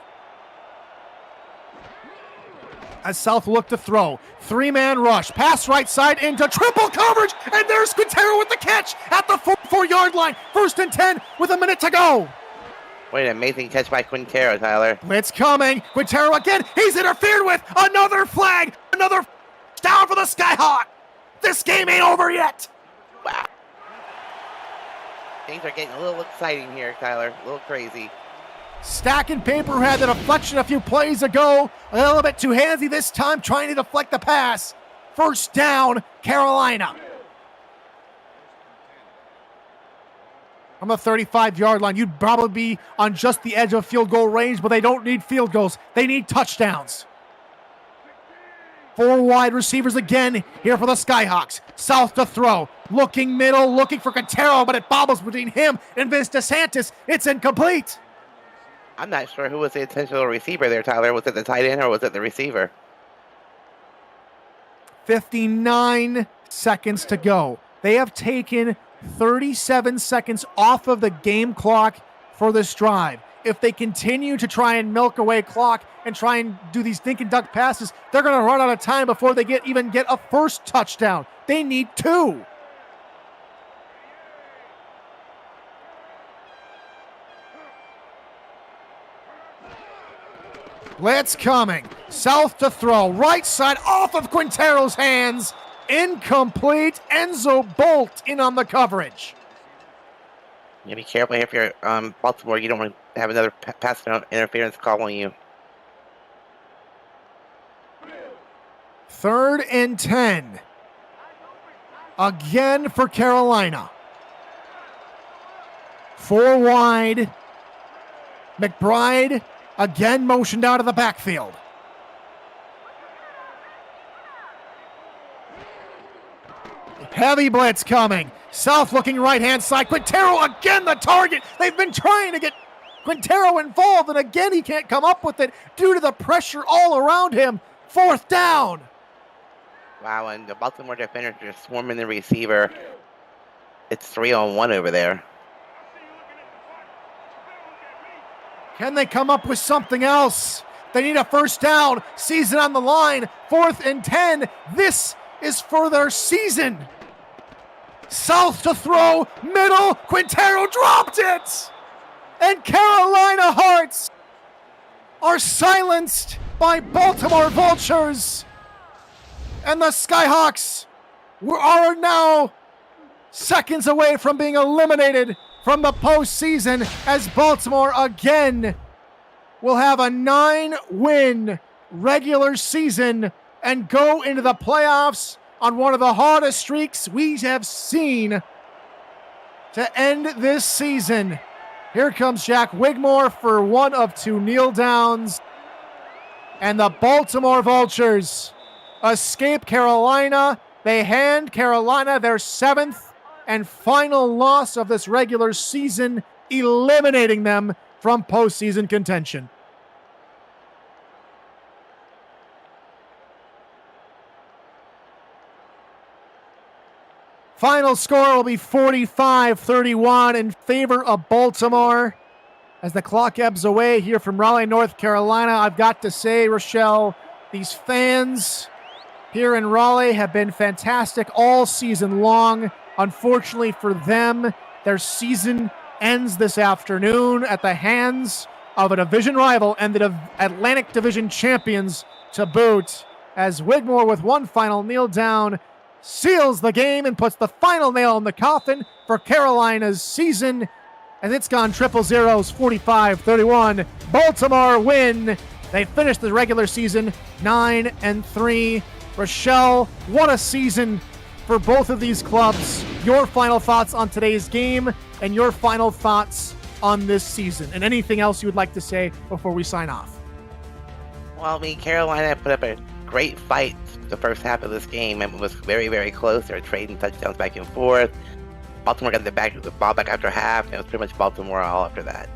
As South look to throw. 3-man rush. Pass right side into triple coverage. And there's Quintero with the catch at the 4-yard line. First and 10 with a minute to go. What an amazing catch by Quintero, Tyler. Blitz coming. Quintero again. He's interfered with. Another flag. Another down for the Skyhawk. This game ain't over yet. Wow. Things are getting a little exciting here, Tyler. A little crazy. Stacking Paper had the deflection a few plays ago. A little bit too handsy this time, trying to deflect the pass. First down, Carolina. On the 35-yard line, you'd probably be on just the edge of field goal range, but they don't need field goals. They need touchdowns. 4 wide receivers again here for the Skyhawks. South to throw. Looking middle, looking for Quintero, but it bobbles between him and Vince DeSantis. It's incomplete. I'm not sure who was the intentional receiver there, Tyler. Was it the tight end or was it the receiver? 59 seconds to go. They have taken 37 seconds off of the game clock for this drive. If they continue to try and milk away clock and try and do these dink and duck passes, they're going to run out of time before they even get a first touchdown. They need 2. Blitz coming. South to throw. Right side off of Quintero's hands. Incomplete. Enzo Bolt in on the coverage. You be careful if you're Baltimore. You don't want to have another pass interference call on you. 3rd and 10. Again for Carolina. 4 wide. McBride again motioned out of the backfield. Heavy blitz coming. South looking right-hand side. Quintero again the target. They've been trying to get Quintero involved, and again he can't come up with it due to the pressure all around him. 4th down. Wow, and the Baltimore defenders are swarming the receiver. It's 3-on-1 over there. Can they come up with something else? They need a 1st down. Season on the line. 4th and 10. This is for their season. South to throw. Middle. Quintero dropped it. And Carolina Hearts are silenced by Baltimore Vultures. And the Skyhawks are now seconds away from being eliminated from the postseason, as Baltimore again will have a 9-win regular season and go into the playoffs on one of the hardest streaks we have seen to end this season. Here comes Jack Wigmore for one of 2 kneel downs. And the Baltimore Vultures escape Carolina. They hand Carolina their 7th and final loss of this regular season, eliminating them from postseason contention. Final score will be 45-31 in favor of Baltimore. As the clock ebbs away here from Raleigh, North Carolina, I've got to say, Rochelle, these fans here in Raleigh have been fantastic all season long. Unfortunately for them, their season ends this afternoon at the hands of a division rival and the Atlantic Division champions to boot, as Wigmore, with one final kneel down, seals the game and puts the final nail in the coffin for Carolina's season. And it's gone 000, 45-31. Baltimore win. They finished the regular season 9-3. Rochelle, what a season for both of these clubs. Your final thoughts on today's game and your final thoughts on this season, and anything else you would like to say before we sign off. Well, I mean, Carolina put up a great fight the first half of this game, and it was very, very close. They were trading touchdowns back and forth. Baltimore got the ball back after half, and it was pretty much Baltimore all after that.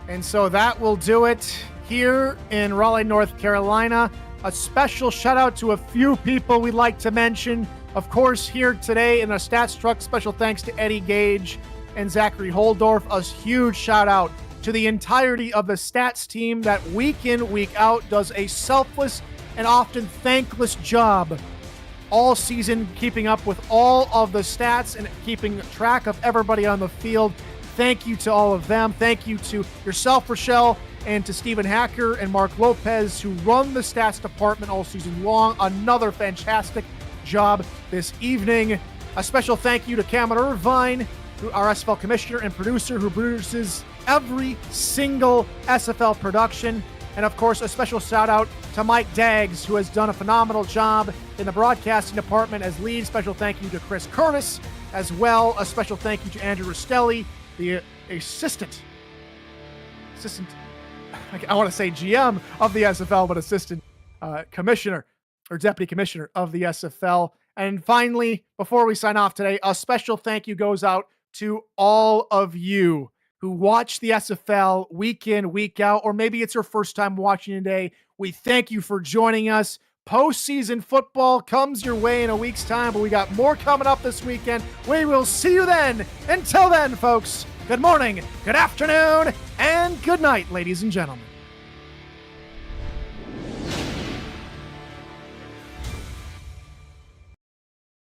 And so that will do it here in Raleigh, North Carolina. A special shout out to a few people we'd like to mention. Of course, here today in a Stats Truck, special thanks to Eddie Gage and Zachary Holdorf. A huge shout out to the entirety of the Stats team that week in, week out does a selfless and often thankless job all season, keeping up with all of the stats and keeping track of everybody on the field. Thank you to all of them. Thank you to yourself, Rochelle, and to Stephen Hacker and Mark Lopez, who run the stats department all season long. Another fantastic job this evening. A special thank you to Cameron Irvine, our SFL commissioner and producer, who produces every single SFL production. And of course, a special shout out to Mike Daggs, who has done a phenomenal job in the broadcasting department as lead. Special thank you to Chris Curtis as well. A special thank you to Andrew Rostelli, the assistant, I want to say GM of the SFL, but assistant commissioner or deputy commissioner of the SFL. And finally, before we sign off today, a special thank you goes out to all of you who watch the SFL week in, week out, or maybe it's your first time watching today. We thank you for joining us. Postseason football comes your way in a week's time, but we got more coming up this weekend. We will see you then. Until then, folks, good morning, good afternoon, and good night, ladies and gentlemen.